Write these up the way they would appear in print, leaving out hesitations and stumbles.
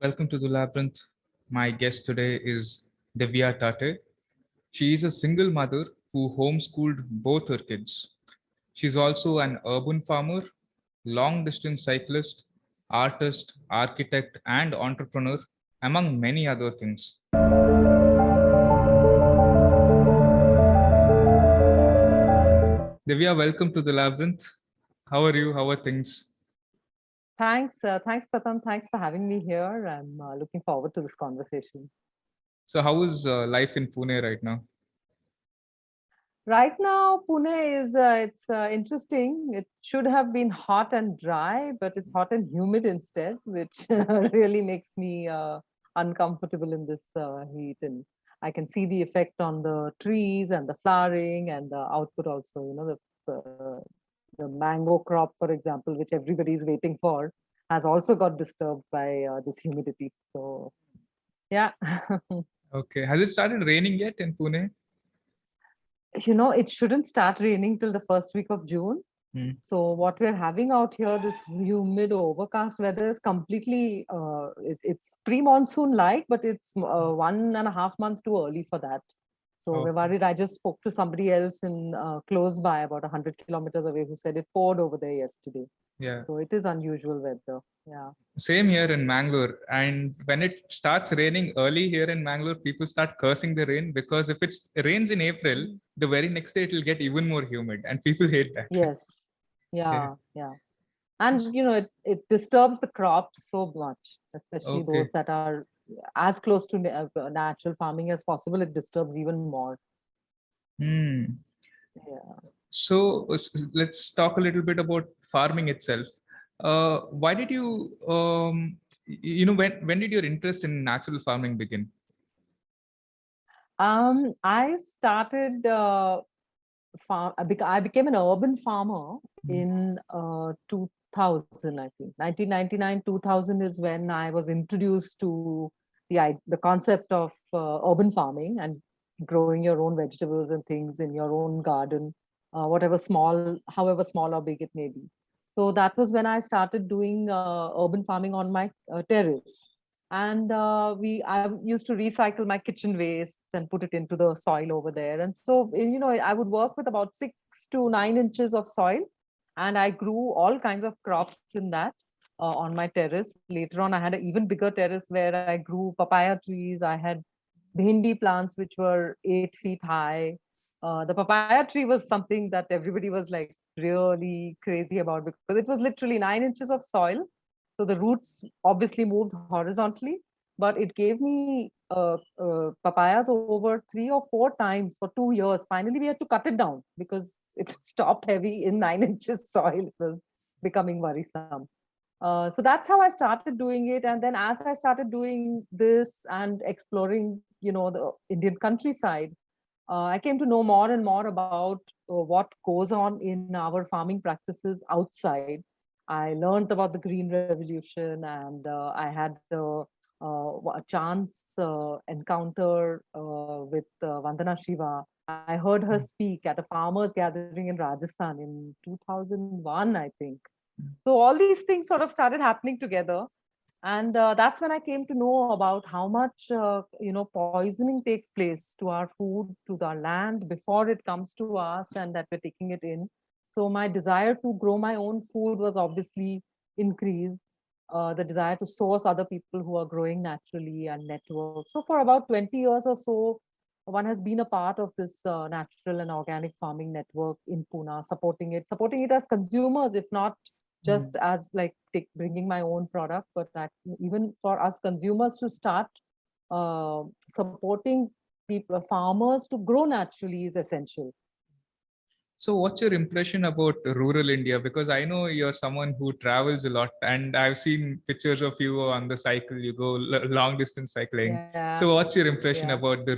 Welcome to the Labyrinth. My guest today is Divya Tate. She is a single mother who homeschooled both her kids. She's also an urban farmer, long distance cyclist, artist, architect, and entrepreneur, among many other things. Divya, welcome to the Labyrinth. How are you? How are things? Thanks, Pratham. Thanks for having me here. I'm looking forward to this conversation. So, how is life in Pune right now? Right now, Pune is it's interesting. It should have been hot and dry, but it's hot and humid instead, which really makes me uncomfortable in this heat. And I can see the effect on the trees and the flowering and the output also. The mango crop, for example, which everybody is waiting for, has also got disturbed by this humidity. So, yeah. Okay. Has it started raining yet in Pune? It shouldn't start raining till the first week of June. Hmm. So what we're having out here, this humid, overcast weather is completely, it's pre-monsoon like, but it's 1.5 months too early for that. So we're Okay. worried. I just spoke to somebody else in close by, about 100 kilometers away, who said it poured over there yesterday. Yeah. So it is unusual weather. Yeah. Same here in Mangalore. And when it starts raining early here in Mangalore, people start cursing the rain because if it rains in April, the very next day it will get even more humid, and people hate that. Yes. Yeah. Yeah. Yeah. And it disturbs the crops so much, especially Okay. those that are as close to natural farming as possible. It disturbs even more. Hmm. Yeah. So let's talk a little bit about farming itself. Why did you, when did your interest in natural farming begin? I started I became an urban farmer Hmm. in 2000, I think. 1999, 2000 is when I was introduced to the concept of urban farming and growing your own vegetables and things in your own garden, however small or big it may be. So that was when I started doing urban farming on my terrace. And I used to recycle my kitchen waste and put it into the soil over there. And so, I would work with about 6 to 9 inches of soil, and I grew all kinds of crops in that on my terrace. Later on, I had an even bigger terrace where I grew papaya trees. I had bhindi plants which were 8 feet high. The papaya tree was something that everybody was like really crazy about, because it was literally 9 inches of soil. So the roots obviously moved horizontally, but it gave me papayas over 3 or 4 times for 2 years. Finally, we had to cut it down because it was top heavy in 9 inches soil. It was becoming worrisome. So that's how I started doing it. And then as I started doing this and exploring, the Indian countryside, I came to know more and more about what goes on in our farming practices outside. I learned about the Green Revolution, and I had a chance encounter with Vandana Shiva. I heard her speak at a farmers' gathering in Rajasthan in 2001, I think. So all these things sort of started happening together, and that's when I came to know about how much poisoning takes place to our food, to our land before it comes to us, and that we're taking it in. So my desire to grow my own food was obviously increased. The desire to source other people who are growing naturally and network. So for about 20 years or so, one has been a part of this natural and organic farming network in Pune, supporting it as consumers, if not just as like bringing my own product, but that even for us consumers to start supporting people, farmers to grow naturally is essential. So, what's your impression about rural India? Because I know you're someone who travels a lot, and I've seen pictures of you on the cycle. You go long distance cycling. Yeah, So, what's your impression yeah. about the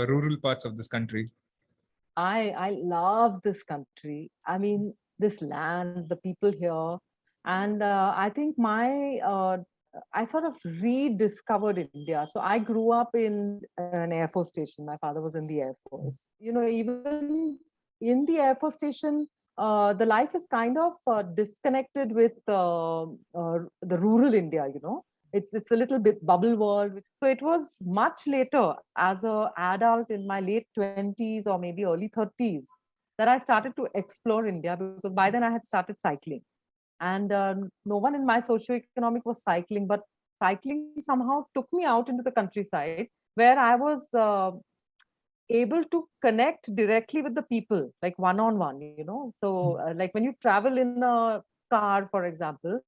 rural parts of this country? I love this country. I mean, this land, the people here, and I think I sort of rediscovered India. So I grew up in an Air Force station. My father was in the Air Force. Even in the Air Force station, the life is kind of disconnected with the rural India. it's a little bit bubble world. So it was much later, as a adult in my late 20s or maybe early 30s, that I started to explore India, because by then I had started cycling. And no one in my socioeconomic was cycling, but cycling somehow took me out into the countryside, where I was able to connect directly with the people, like one on one, so like when you travel in a car, for example,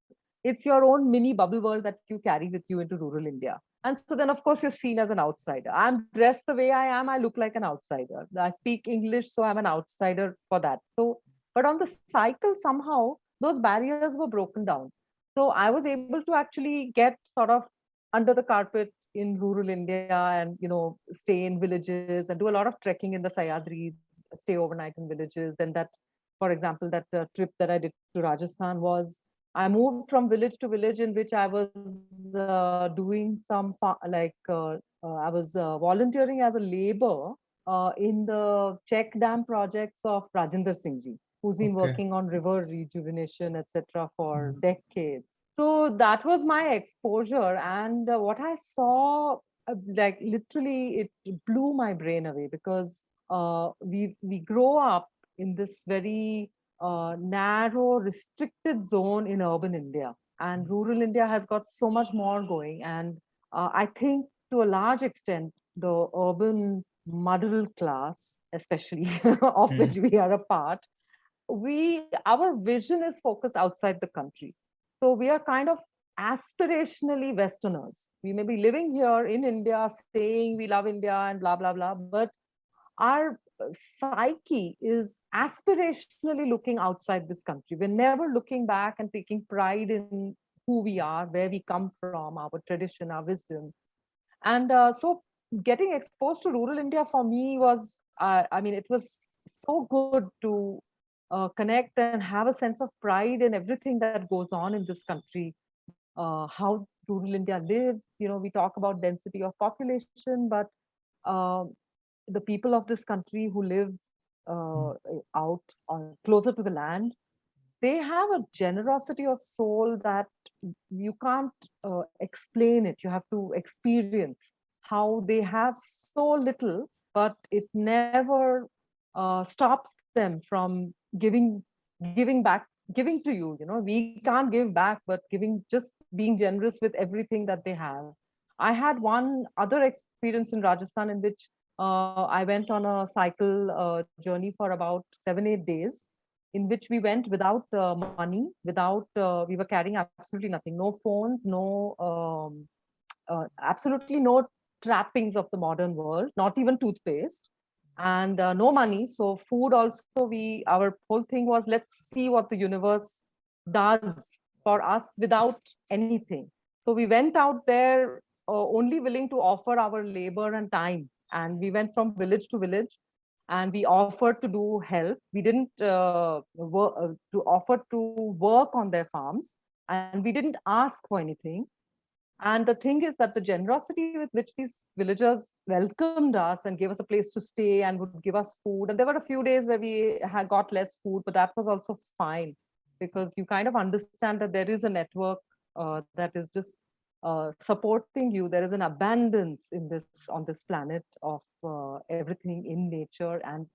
it's your own mini bubble world that you carry with you into rural India. And so then of course you're seen as an outsider. I'm dressed the way I am, I look like an outsider. I speak English, so I'm an outsider for that. So but on the cycle, somehow those barriers were broken down. So I was able to actually get sort of under the carpet in rural India, and stay in villages and do a lot of trekking in the Sayadris, stay overnight in villages. Then that, for example, that trip that I did to Rajasthan was, I moved from village to village in which I was doing some I was volunteering as a labor in the check dam projects of Rajinder Singh ji, who's been Okay. working on river rejuvenation, etc., for Mhm. decades. So that was my exposure, and what I saw, like literally, it blew my brain away, because we grow up in this very narrow, restricted zone in urban India, and rural India has got so much more going. And I think to a large extent, the urban middle class, especially of which Mhm. we are a part, our vision is focused outside the country. So we are kind of aspirationally Westerners. We may be living here in India, saying we love India and blah blah blah, but our psyche is aspirationally looking outside this country. We're never looking back and taking pride in who we are, where we come from, our tradition, our wisdom. And so getting exposed to rural India for me was, I mean, it was so good to connect and have a sense of pride in everything that goes on in this country, how rural India lives. We talk about density of population, but uh, the people of this country who live out closer to the land, they have a generosity of soul that you can't explain it. You have to experience how they have so little, but it never stops them from giving back, giving to you. We can't give back, but giving, just being generous with everything that they have. I had one other experience in Rajasthan in which I went on a cycle journey for about 7 8 days, in which we went without money, we were carrying absolutely nothing, no phones, no absolutely no trappings of the modern world, not even toothpaste, and no money. So food also, our whole thing was, let's see what the universe does for us without anything. So we went out there only willing to offer our labor and time, and we went from village to village, and we offered to do help. We didn't to offer to work on their farms, and we didn't ask for anything. And the thing is that the generosity with which these villagers welcomed us and gave us a place to stay and would give us food. And there were a few days where we had got less food, but that was also fine, because you kind of understand that there is a network that is just supporting you. There is an abundance on this planet of everything in nature and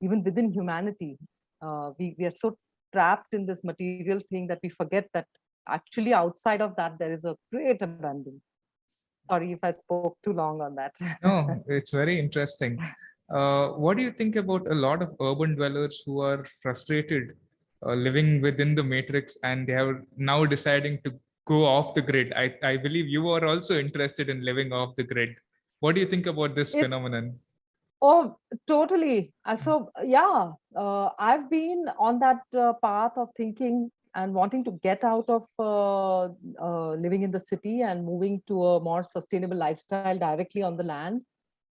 even within humanity. We are so trapped in this material thing that we forget that actually outside of that there is a great abundance. Sorry if I spoke too long on that. No, it's very interesting. What do you think about a lot of urban dwellers who are frustrated living within the matrix, and they are now deciding to go off the grid? I believe you are also interested in living off the grid. What do you think about this It phenomenon? Oh, totally. So yeah, I've been on that path of thinking and wanting to get out of living in the city and moving to a more sustainable lifestyle directly on the land.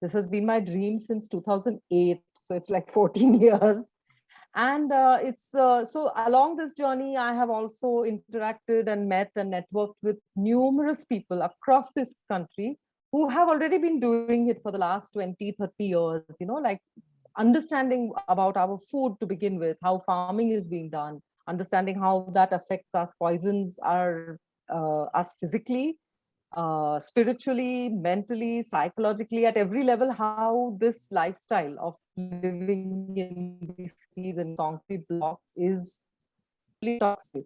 This has been my dream since 2008. So it's like 14 years. And it's so along this journey, I have also interacted and met and networked with numerous people across this country who have already been doing it for the last 20, 30 years, like understanding about our food to begin with, how farming is being done, understanding how that affects us, poisons our us physically, spiritually, mentally, psychologically, at every level, how this lifestyle of living in these cities and concrete blocks is really toxic.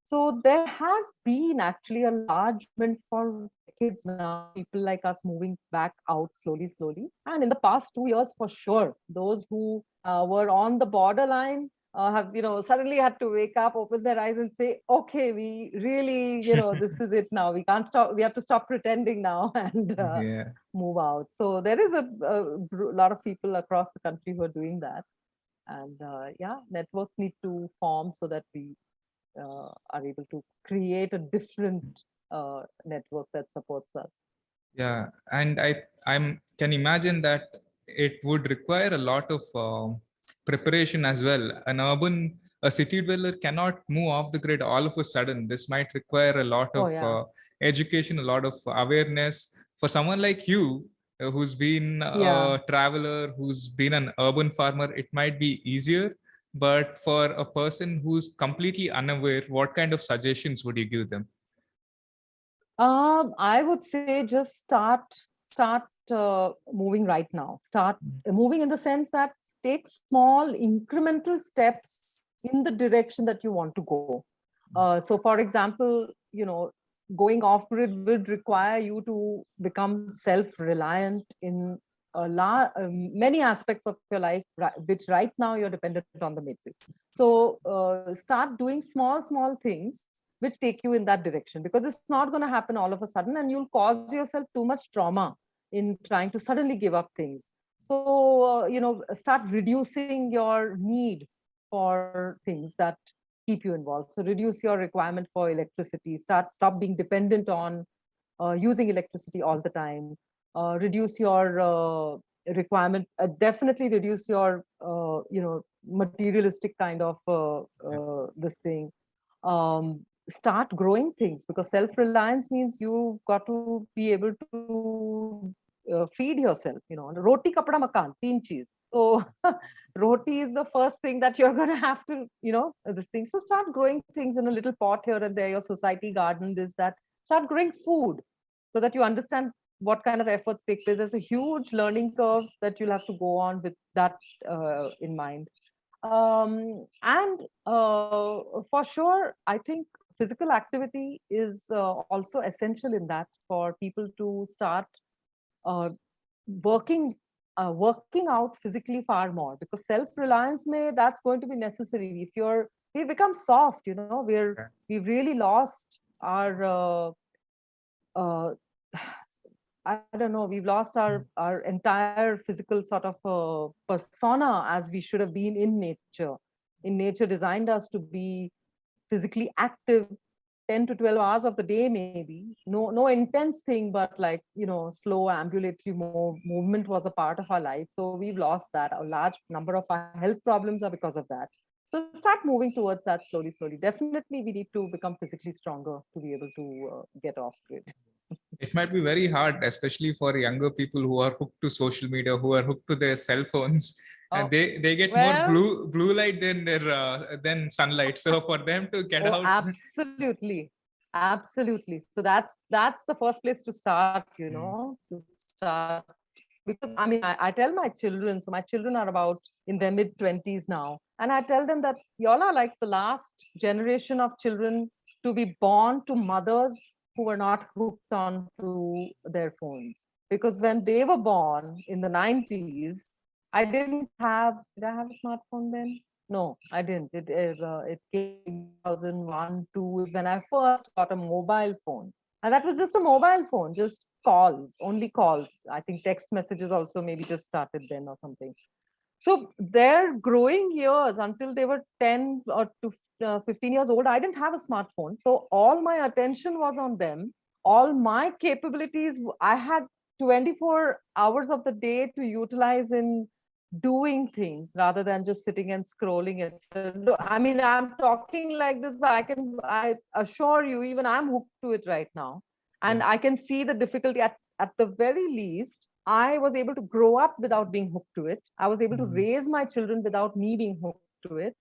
So there has been actually a large movement for decades now, people like us moving back out slowly, slowly. And in the past 2 years, for sure, those who were on the borderline have, suddenly had to wake up, open their eyes and say, okay, we really, this is it now. We can't stop. We have to stop pretending now and Yeah. move out. So there is a lot of people across the country who are doing that. And yeah, networks need to form so that we are able to create a different network that supports us. Yeah, and I'm can imagine that it would require a lot of preparation as well. A city dweller cannot move off the grid all of a sudden. This might require a lot Oh, of yeah. education, a lot of awareness. For someone like you, who's been Yeah. a traveler, who's been an urban farmer, it might be easier. But for a person who's completely unaware, what kind of suggestions would you give them? I would say just start moving right now. Start moving in the sense that take small incremental steps in the direction that you want to go. So, for example, going off grid would require you to become self-reliant in many aspects of your life, which right now you're dependent on the matrix. So, start doing small things which take you in that direction, because it's not going to happen all of a sudden and you'll cause yourself too much trauma in trying to suddenly give up things. So start reducing your need for things that keep you involved. So reduce your requirement for electricity, stop being dependent on using electricity all the time. Reduce your requirement, definitely reduce your materialistic kind of this thing. Start growing things, because self-reliance means you've got to be able to feed yourself. Roti kapda makan, teen cheez. So roti is the first thing that you're going to have to, this thing. So start growing things in a little pot here and there, your society garden, this, that. Start growing food so that you understand what kind of efforts take place. There's a huge learning curve that you'll have to go on with that in mind. And for sure, I think physical activity is also essential in that, for people to start uh, working working out physically far more, because self-reliance may that's going to be necessary. If we become soft, we've really lost our uh, I don't know, we've lost our entire physical sort of persona as we should have been in nature. In nature designed us to be physically active 10 to 12 hours of the day, maybe. No intense thing, but like, slow ambulatory movement was a part of our life. So we've lost that. A large number of our health problems are because of that. So start moving towards that slowly, slowly. Definitely, we need to become physically stronger to be able to get off grid. It might be very hard, especially for younger people who are hooked to social media, who are hooked to their cell phones, and Oh, they get more well, blue light than sunlight. So for them to get oh, out, absolutely. Absolutely. So that's the first place to start, Mm. to start. Because I mean, I tell my children, so my children are about in their mid 20s now, and I tell them that y'all are like the last generation of children to be born to mothers who were not hooked onto their phones. Because when they were born in the 90s, I didn't have, did I have a smartphone then? No, I didn't. It came 2001, 2 is when I first got a mobile phone. And that was just a mobile phone, just calls, only calls. I think text messages also maybe just started then or something. So their growing years until they were 10 or to 15 years old, I didn't have a smartphone. So all my attention was on them. All my capabilities, I had 24 hours of the day to utilize in doing things rather than just sitting and scrolling it. I mean, I'm talking like this, but I assure you, even I'm hooked to it right now. And Yeah. I can see the difficulty at the very least. I was able to grow up without being hooked to it. I was able to Mhm. raise my children without me being hooked to it.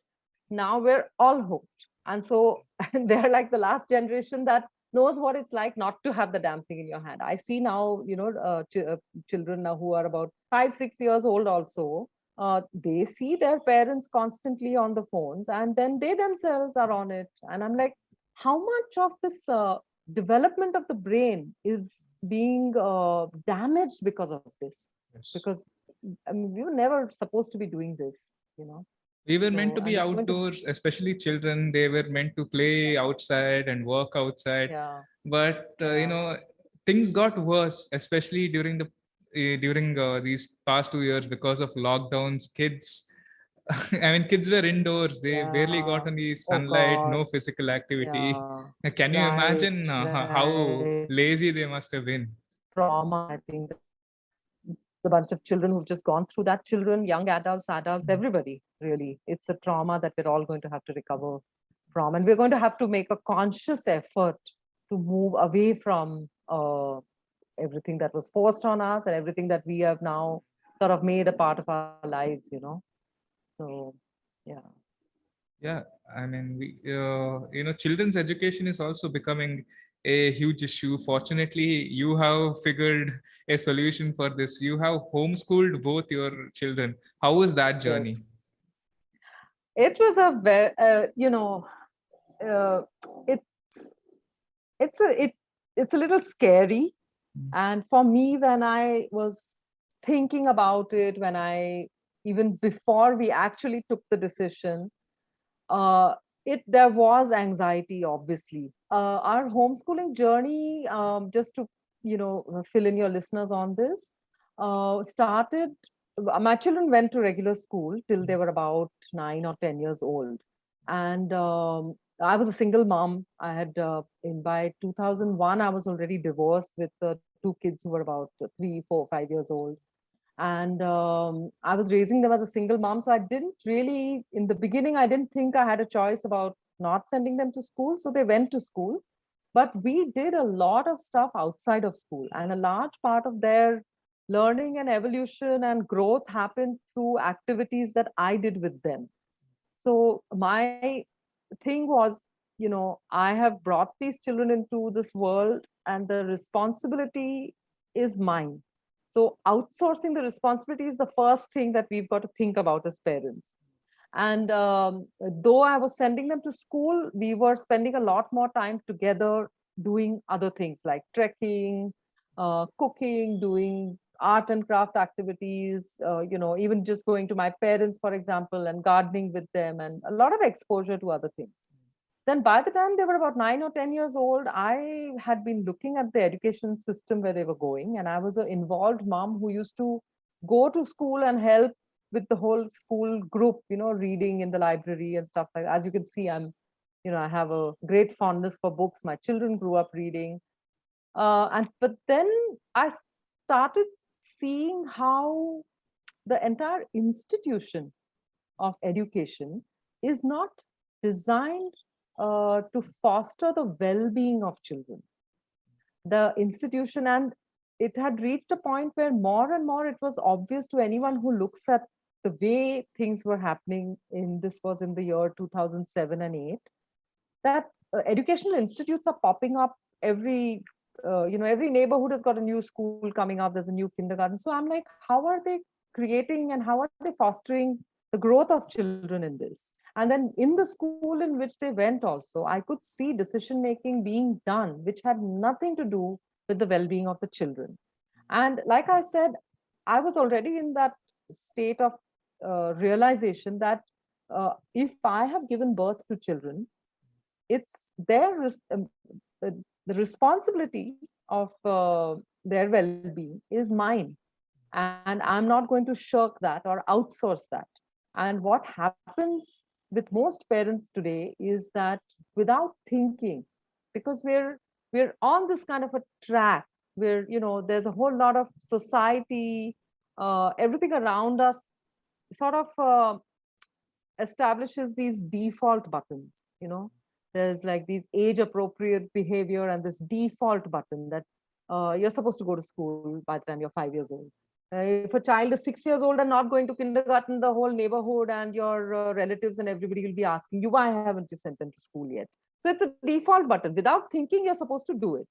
Now we're all hooked. And so they're like the last generation that knows what it's like not to have the damn thing in your hand. I see now, children now who are about 5, 6 years old also. They see their parents constantly on the phones, and then they themselves are on it. And I'm like, how much of this development of the brain is being damaged because of this? Yes. Because I mean, we were never supposed to be doing this, you know. We were meant to So, be and it's going to, outdoors, especially children. They were meant to play outside and work outside. yeah, But yeah, things got worse, especially during these past 2 years because of lockdowns. Kids, I mean, kids were indoors. They barely got yeah. any Oh sunlight, God, no physical activity. yeah, Can you right, imagine how right. lazy they must have been? Trauma, I think, the bunch of children who've just gone through that, children, young adults, everybody, really. It's a trauma that we're all going to have to recover from. And we're going to have to make a conscious effort to move away from everything that was forced on us and everything that we have now sort of made a part of our lives, you know. So, yeah. Yeah, I mean, children's education is also becoming a huge issue. Fortunately, you have figured a solution for this. You have homeschooled both your children. How was that Yes. journey? It was a very, uh, it's it's a it it's a little scary. Mm. And for me, when I was thinking about it, when I even before we actually took the decision, uh, it there was anxiety, obviously. Our homeschooling journey, just to fill in your listeners on this, started. My children went to regular school till they were about 9 or 10 years old, and I was a single mom. I had in by 2001, I was already divorced with two kids who were about 3, 4, 5 years old, and I was raising them as a single mom. So I didn't really, in the beginning, I didn't think I had a choice about not sending them to school. So they went to school, but we did a lot of stuff outside of school, and a large part of their learning and evolution and growth happened through activities that I did with them. So my thing was, I have brought these children into this world, and the responsibility is mine. So outsourcing the responsibility is the first thing that we've got to think about as parents. And though I was sending them to school, we were spending a lot more time together doing other things like trekking, cooking, doing art and craft activities, even just going to my parents, for example, and gardening with them, and a lot of exposure to other things. Then by the time they were about 9 or 10 years old, I had been looking at the education system where they were going. And I was an involved mom who used to go to school and help with the whole school group, reading in the library and stuff like that. As you can see, I have a great fondness for books. My children grew up reading. But then I started seeing how the entire institution of education is not designed to foster the well-being of children. The institution, and it had reached a point where more and more it was obvious to anyone who looks at the way things were happening in this was in the year 2007 and 8, that educational institutes are popping up every neighborhood has got a new school coming up, there's a new kindergarten. So I'm like, how are they creating and how are they fostering the growth of children in this? And then in the school in which they went also, I could see decision making being done which had nothing to do with the well-being of the children. And like I said, I was already in that state of realization that if I have given birth to children, it's uh, the responsibility of their well-being is mine, and I'm not going to shirk that or outsource that. And what happens with most parents today is that without thinking, because we're on this kind of a track where there's a whole lot of society, everything around us sort of establishes these default buttons. There's like these age appropriate behavior and this default button that you're supposed to go to school by the time you're 5 years old. If a child is 6 years old and not going to kindergarten, the whole neighborhood and your relatives and everybody will be asking you, why haven't you sent them to school yet? So it's a default button. Without thinking, you're supposed to do it.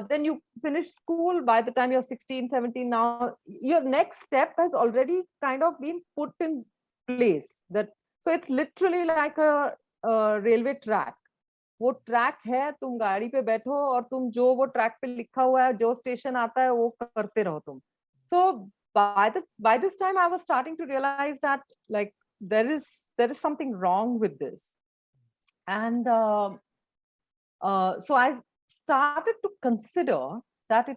Then you finish school. By the time you're 16, 17, now your next step has already kind of been put in place. That so it's literally like a railway track. वो track है, तुम गाड़ी पे बैठो और तुम जो वो ट्रैक पे लिखा हुआ है, जो स्टेशन आता है वो करते रहो तुम. So by this time I was starting to realize that like there is something wrong with this. And so I started to consider that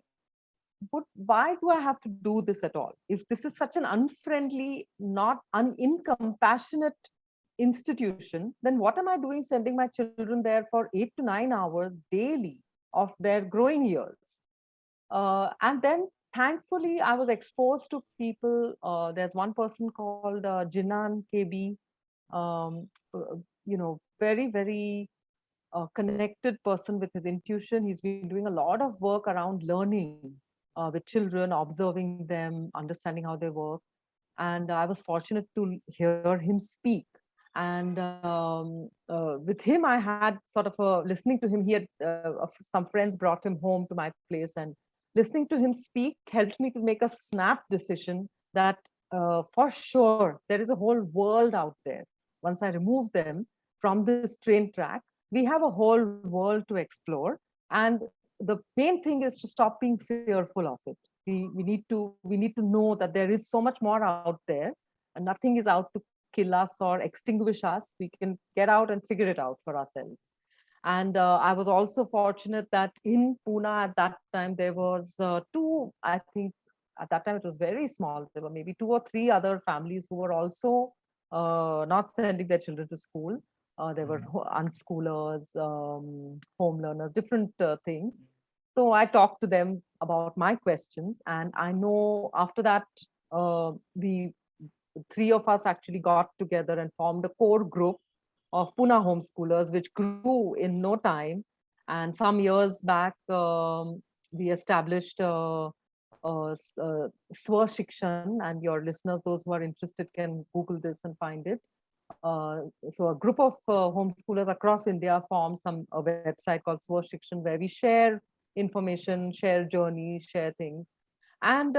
why do I have to do this at all? If this is such an unfriendly, not incompassionate institution, then what am I doing sending my children there for 8 to 9 hours daily of their growing years? And then thankfully, I was exposed to people. There's one person called Jinan KB, very, very connected person with his intuition. He's been doing a lot of work around learning with children, observing them, understanding how they work. And I was fortunate to hear him speak. And with him, I had sort of listening to him. He had some friends brought him home to my place, and listening to him speak helped me to make a snap decision that for sure there is a whole world out there. Once I remove them from this train track, we have a whole world to explore. And the main thing is to stop being fearful of it. We need to know that there is so much more out there, and nothing is out to kill us or extinguish us. We can get out and figure it out for ourselves. And I was also fortunate that in Pune at that time, there was two, I think at that time it was very small. There were maybe 2 or 3 other families who were also not sending their children to school. There were unschoolers, home learners, different things. So I talked to them about my questions. And I know after that, we 3 of us actually got together and formed a core group of Pune homeschoolers, which grew in no time. And some years back, we established Swashikshan, and your listeners, those who are interested, can Google this and find it. So a group of homeschoolers across India formed a website called Swashikshan, where we share information, share journeys, share things. And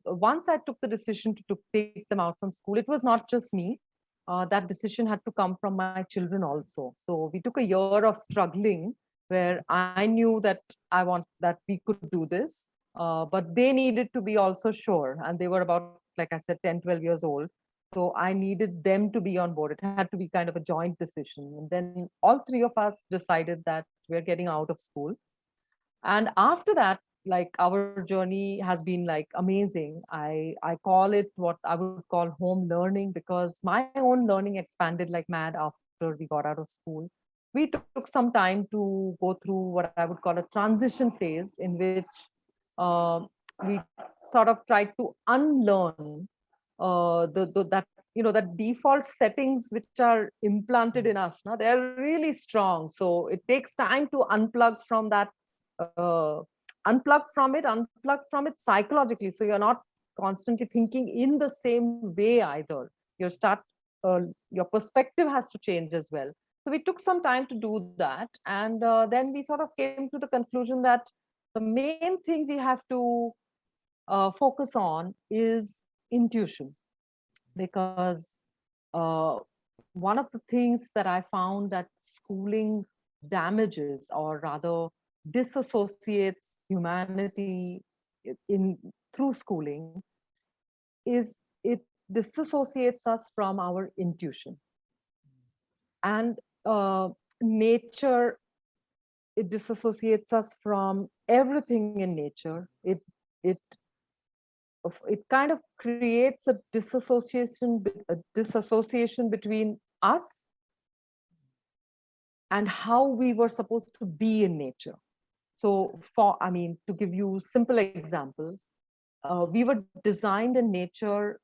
once I took the decision to take them out from school, it was not just me. That decision had to come from my children also. So we took a year of struggling where I knew that that we could do this, but they needed to be also sure. And they were about, like I said, 10, 12 years old. So I needed them to be on board. It had to be kind of a joint decision. And then all 3 of us decided that we're getting out of school. And after that, like our journey has been like amazing. I call it what I would call home learning, because my own learning expanded like mad after we got out of school. We took some time to go through what I would call a transition phase, in which we sort of tried to unlearn that that default settings which are implanted in us. Now they're really strong, so it takes time to unplug from that. Unplug from it psychologically, so you're not constantly thinking in the same way either. Your perspective has to change as well. So we took some time to do that, and then we sort of came to the conclusion that the main thing we have to focus on is intuition, because one of the things that I found that schooling damages, or rather disassociates humanity in through schooling, is it disassociates us from our intuition. And nature, it disassociates us from everything in nature. It kind of creates a disassociation between us and how we were supposed to be in nature. So to give you simple examples, we were designed in nature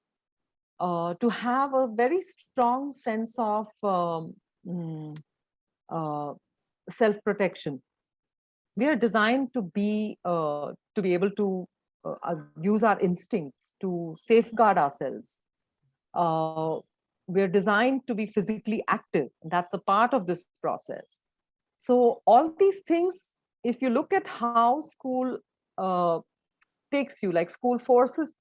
to have a very strong sense of self-protection. We are designed to be able to use our instincts to safeguard ourselves. We're designed to be physically active. That's a part of this process. So all these things, if you look at how school takes you, like school forces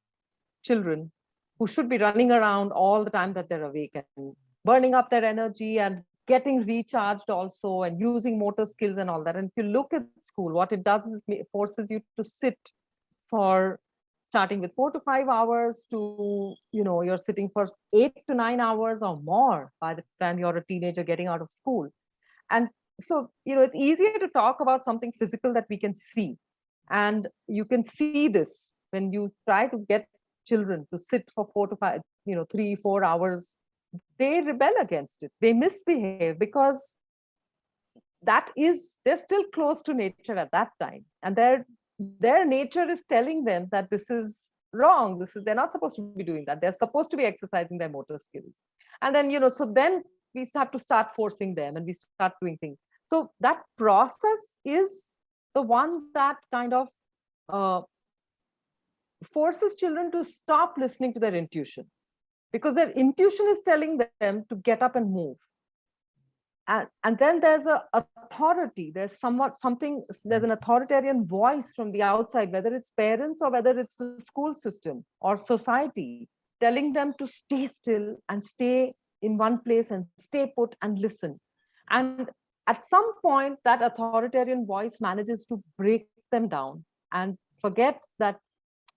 children who should be running around all the time that they're awake and burning up their energy and getting recharged also and using motor skills and all that. And if you look at school, what it does is it forces you to sit for starting with 4 to 5 hours to, you're sitting for 8 to 9 hours or more by the time you're a teenager getting out of school. And so, it's easier to talk about something physical that we can see. And you can see this when you try to get children to sit for 4 to 5, 3, 4 hours, they rebel against it. They misbehave because they're still close to nature at that time. And their nature is telling them that this is wrong. They're not supposed to be doing that. They're supposed to be exercising their motor skills. And then, so then we start forcing them and we start doing things. So that process is the one that kind of forces children to stop listening to their intuition, because their intuition is telling them to get up and move. And then there's an authority, there's an authoritarian voice from the outside, whether it's parents or whether it's the school system or society, telling them to stay still and stay in one place and stay put and listen. And at some point, that authoritarian voice manages to break them down and forget that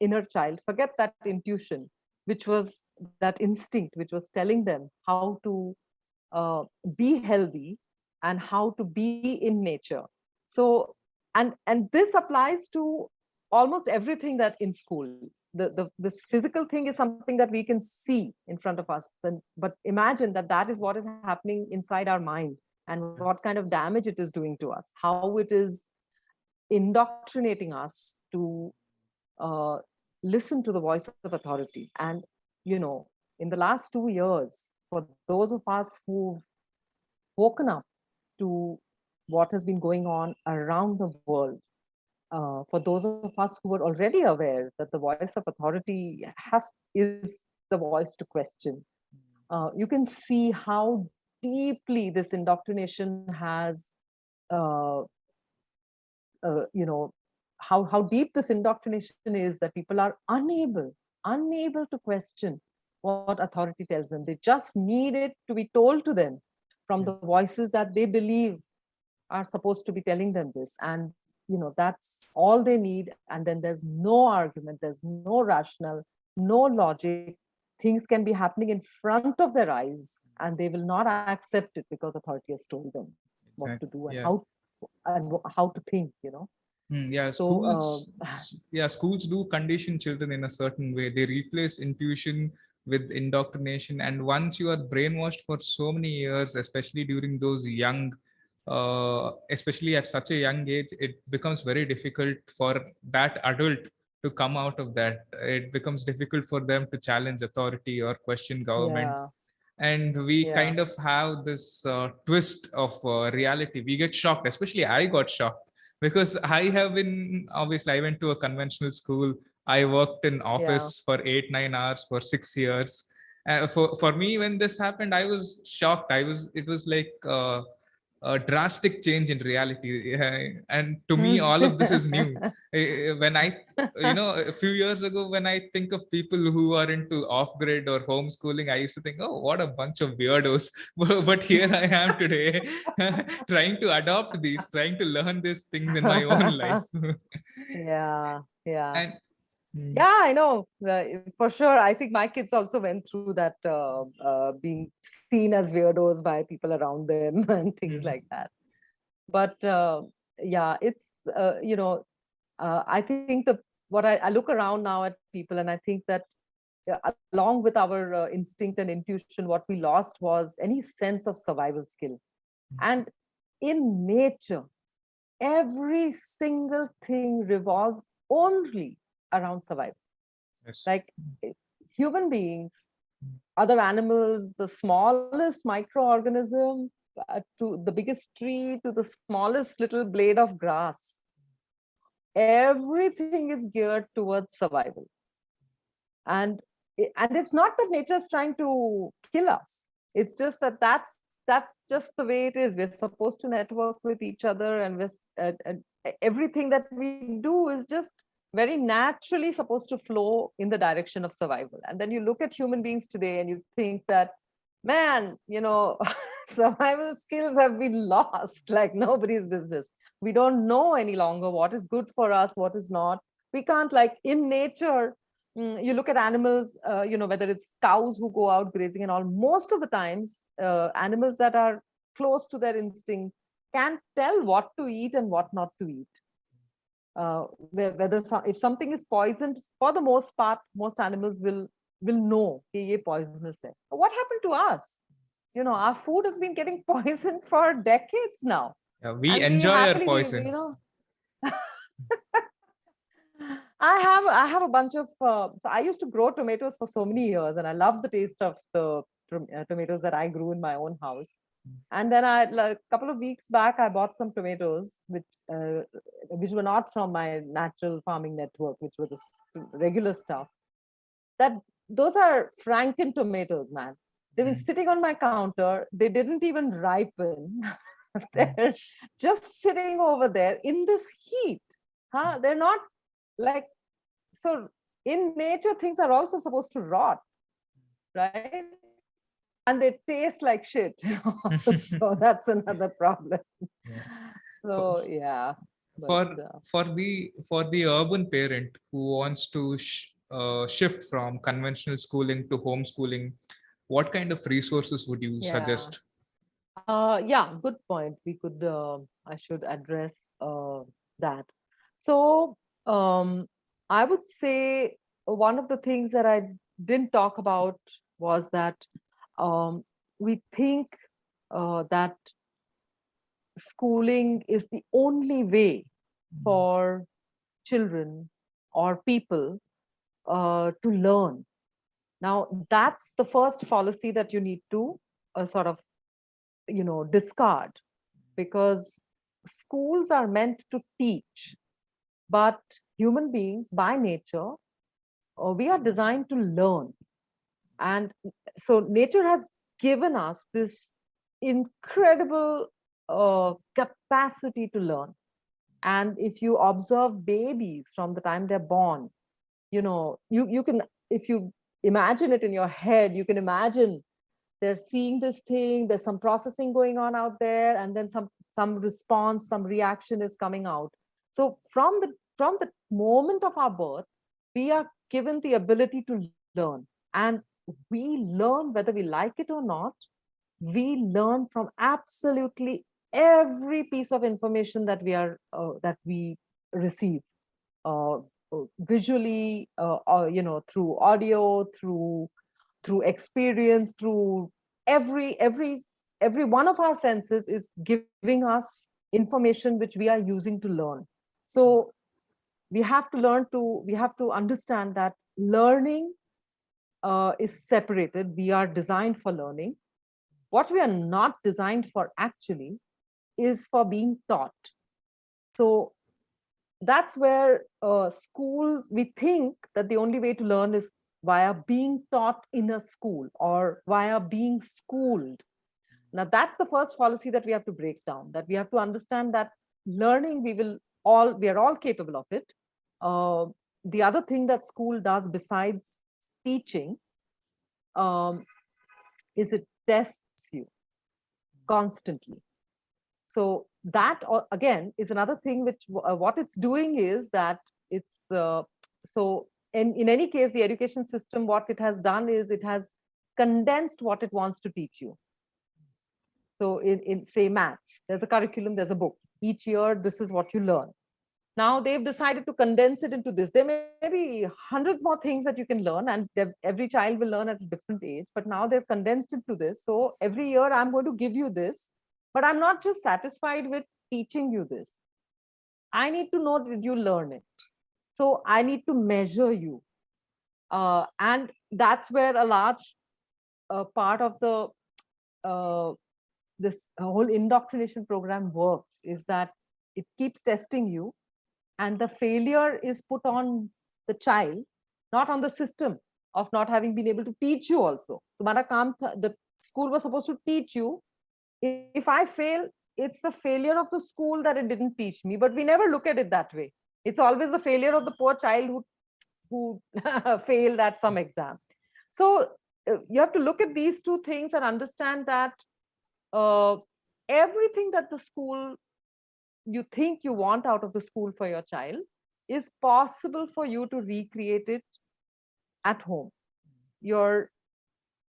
inner child, forget that intuition, which was that instinct, which was telling them how to be healthy and how to be in nature. So, and this applies to almost everything that in school. This physical thing is something that we can see in front of us. But imagine that is what is happening inside our mind and what kind of damage it is doing to us, how it is indoctrinating us to listen to the voice of authority. And, in the last 2 years, for those of us who've woken up to what has been going on around the world, for those of us who were already aware that the voice of authority is the voice to question, you can see how deeply this indoctrination has, how deep this indoctrination is, that people are unable to question what authority tells them. They just need it to be told to them from the voices that they believe are supposed to be telling them this. And, that's all they need. And then there's no argument, there's no rational, no logic. Things can be happening in front of their eyes and they will not accept it because authority has told them what to do and how to think, schools do condition children in a certain way. They replace intuition with indoctrination, and once you are brainwashed for so many years, especially during those young especially at such a young age, it becomes very difficult for that adult to come out of that. It becomes difficult for them to challenge authority or question government. And we kind of have this twist of reality. We get shocked, especially I got shocked, because I went to a conventional school. I worked in office for 8-9 hours for 6 years. For me, when this happened, I was shocked. It was like a drastic change in reality. And to me, all of this is new. When a few years ago, when I think of people who are into off-grid or homeschooling, I used to think, oh, what a bunch of weirdos. But here I am today, trying to adopt these, trying to learn these things in my own life. And, yeah, I know, for sure. I think my kids also went through that, being seen as weirdos by people around them and things like that. But it's I think what I look around now at people, and I think that along with our instinct and intuition, what we lost was any sense of survival skill. And in nature, every single thing revolves only around survival. Like human beings, other animals, the smallest microorganism, to the biggest tree, to the smallest little blade of grass, everything is geared towards survival. And it's not that nature is trying to kill us. It's just that that's that's just the way it is. We're supposed to network with each other, and everything that we do is just very naturally supposed to flow in the direction of survival. And then you look at human beings today and you think that, man, survival skills have been lost like nobody's business. We don't know any longer what is good for us, what is not. We can't, like in nature, you look at animals, whether it's cows who go out grazing and all, most of the times, animals that are close to their instinct can tell what to eat and what not to eat. If something is poisoned, for the most part, most animals will know कि ये poisonous hai. What happened to us? Our food has been getting poisoned for decades now. Yeah, we And we enjoy our happily, poison. I have a bunch of, so I used to grow tomatoes for so many years, and I love the taste of the tomatoes that I grew in my own house. And then like, a couple of weeks back, I bought some tomatoes, which were not from my natural farming network, which were the regular stuff. Those are Franken tomatoes, man. They've been sitting on my counter. They didn't even ripen. They're just sitting over there in this heat. They're not like, so in nature, things are also supposed to rot, right? And they taste like shit. So that's another problem. So yeah. For the urban parent who wants to shift from conventional schooling to homeschooling, what kind of resources would you suggest? Yeah, good point. We could, I should address that. So I would say one of the things that I didn't talk about was that we think that schooling is the only way for children or people to learn. Now, that's the first fallacy that you need to sort of, discard, because schools are meant to teach, but human beings by nature, we are designed to learn. And so nature has given us this incredible capacity to learn. And if you observe babies from the time they're born, you can, if you imagine it in your head, you can imagine they're seeing this thing, there's some processing going on out there, and then some response, some reaction is coming out. So from the moment of our birth, we are given the ability to learn. And we learn whether we like it or not. We learn from absolutely every piece of information that we receive, visually, through audio, through experience, through every one of our senses is giving us information which we are using to learn. So we have to understand that learning is separated. We are designed for learning. What we are not designed for actually is for being taught. So that's where schools, we think that the only way to learn is via being taught in a school or via being schooled. Now, that's the first fallacy that we have to break down, that we have to understand that learning, we are all capable of it. The other thing that school does besides teaching is it tests you constantly. So that again is another thing which what it's doing is that it's so in any case, the education system, what it has done is it has condensed what it wants to teach you. So in say maths, there's a curriculum, there's a book. Each year, this is what you learn. Now they've decided to condense it into this. There may be hundreds more things that you can learn, and every child will learn at a different age, but now they've condensed it to this. So every year I'm going to give you this, but I'm not just satisfied with teaching you this. I need to know, did you learn it? So I need to measure you. And that's where a large part of this whole indoctrination program works, is that it keeps testing you, and the failure is put on the child, not on the system of not having been able to teach you also. The school was supposed to teach you, if I fail, it's the failure of the school that it didn't teach me. But we never look at it that way. It's always the failure of the poor child who failed at some exam. So you have to look at these two things and understand that uh, everything that the school you think you want out of the school for your child is possible for you to recreate it at home. Your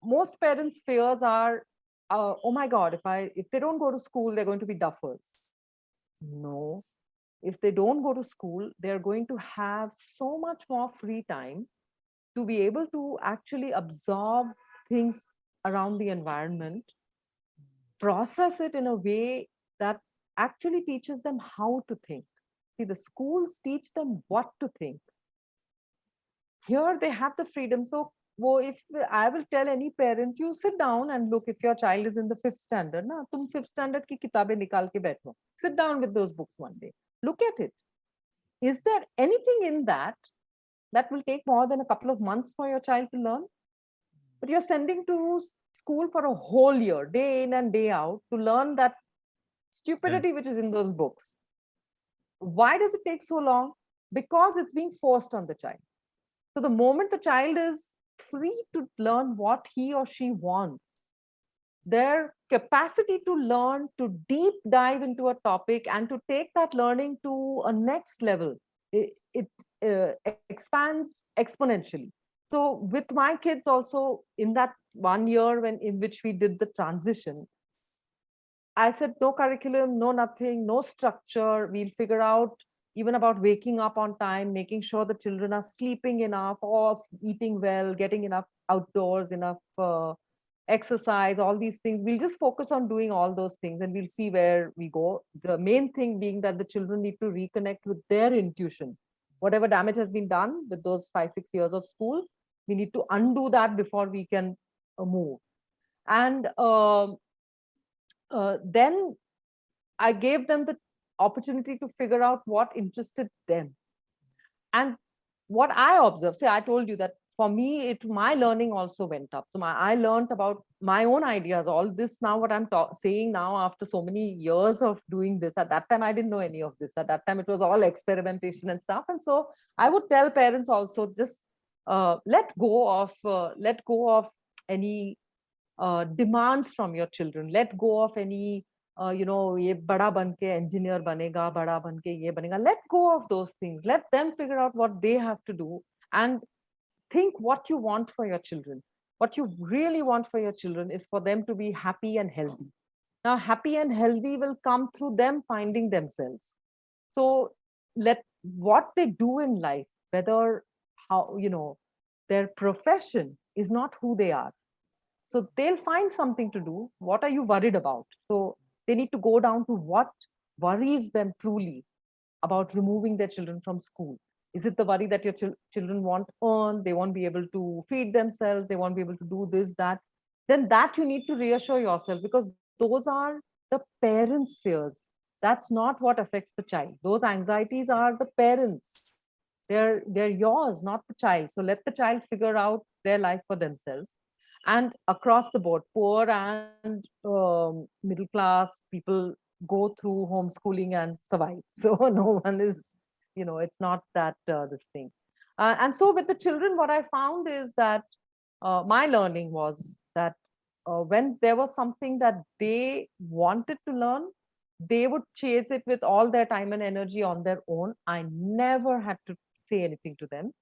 most parents' fears are, oh my God, if they don't go to school, they're going to be duffers. No, if they don't go to school, they're going to have so much more free time to be able to actually absorb things around the environment, process it in a way that actually teaches them how to think. See, the schools teach them what to think. Here they have the freedom. So, well, if I will tell any parent, you sit down and look, if your child is in the 5th standard, na, tum 5th standard ki kitabe nikal ke baitho. Sit down with those books one day. Look at it. Is there anything in that that will take more than a couple of months for your child to learn? But you're sending to school for a whole year, day in and day out, to learn that stupidity which is in those books. Why does it take so long? Because it's being forced on the child. So the moment the child is free to learn what he or she wants, their capacity to learn, to deep dive into a topic and to take that learning to a next level, it expands exponentially. So with my kids also, in that 1 year in which we did the transition, I said, no curriculum, no nothing, no structure. We'll figure out even about waking up on time, making sure the children are sleeping enough, or eating well, getting enough outdoors, enough exercise, all these things. We'll just focus on doing all those things and we'll see where we go. The main thing being that the children need to reconnect with their intuition. Whatever damage has been done with those 5-6 years of school, we need to undo that before we can move. And then I gave them the opportunity to figure out what interested them. And what I observed, say, I told you that for me, my learning also went up. So I learned about my own ideas, all this now, what I'm saying now after so many years of doing this. At that time, I didn't know any of this. At that time, it was all experimentation and stuff. And so I would tell parents also, just let go of any demands from your children. Let go of any ये बड़ा बन के engineer बनेगा, बड़ा बन के ये बनेगा. Let go of those things. Let them figure out what they have to do and think what you want for your children. What you really want for your children is for them to be happy and healthy. Now, happy and healthy will come through them finding themselves. So let what they do in life, whether their profession is not who they are. So they'll find something to do. What are you worried about? So they need to go down to what worries them truly about removing their children from school. Is it the worry that your children won't earn, they won't be able to feed themselves, they won't be able to do this, that? Then that you need to reassure yourself, because those are the parents' fears. That's not what affects the child. Those anxieties are the parents. They're yours, not the child. So let the child figure out their life for themselves. And across the board, poor and middle class people go through homeschooling and survive. So no one is, it's not that this thing. And so with the children, what I found is that my learning was that when there was something that they wanted to learn, they would chase it with all their time and energy on their own. I never had to say anything to them.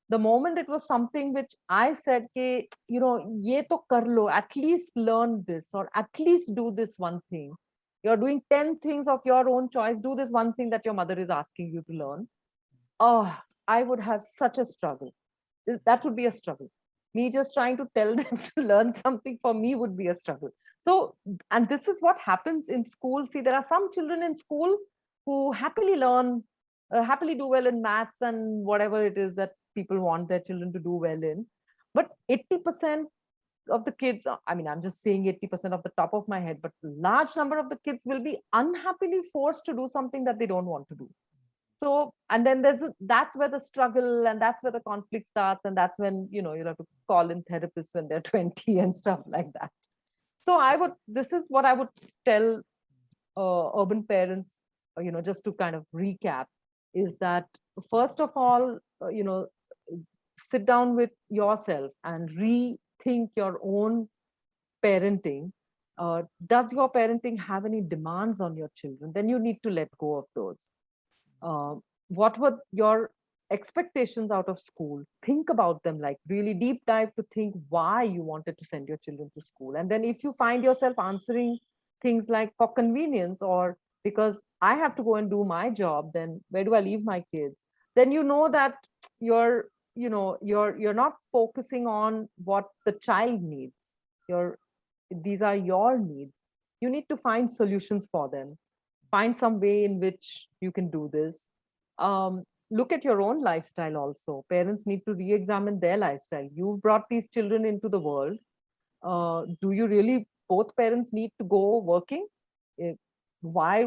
The moment it was something which I said, ye to kar lo, at least learn this, or at least do this one thing. You're doing 10 things of your own choice. Do this one thing that your mother is asking you to learn. Oh, I would have such a struggle. That would be a struggle. Me just trying to tell them to learn something for me would be a struggle. So, and this is what happens in school. See, there are some children in school who happily learn, happily do well in maths and whatever it is that people want their children to do well in. But 80% of the kids, I mean, I'm just saying 80% of the top of my head, but large number of the kids will be unhappily forced to do something that they don't want to do. So, and then that's where the struggle and that's where the conflict starts. And that's when, you'll have to call in therapists when they're 20 and stuff like that. So this is what I would tell urban parents, just to kind of recap, is that first of all, sit down with yourself and rethink your own parenting. Does your parenting have any demands on your children? Then you need to let go of those. uh, what were your expectations out of school? Think about them, like really deep dive to think why you wanted to send your children to school. And then if you find yourself answering things like for convenience, or because I have to go and do my job, then where do I leave my kids? Then you know that you're you're not focusing on what the child needs. You're These are your needs. You need to find solutions for them, find some way in which you can do this. Look at your own lifestyle also. Parents need to re-examine their lifestyle. You've brought these children into the world. Do you really, both parents need to go working? Eh, why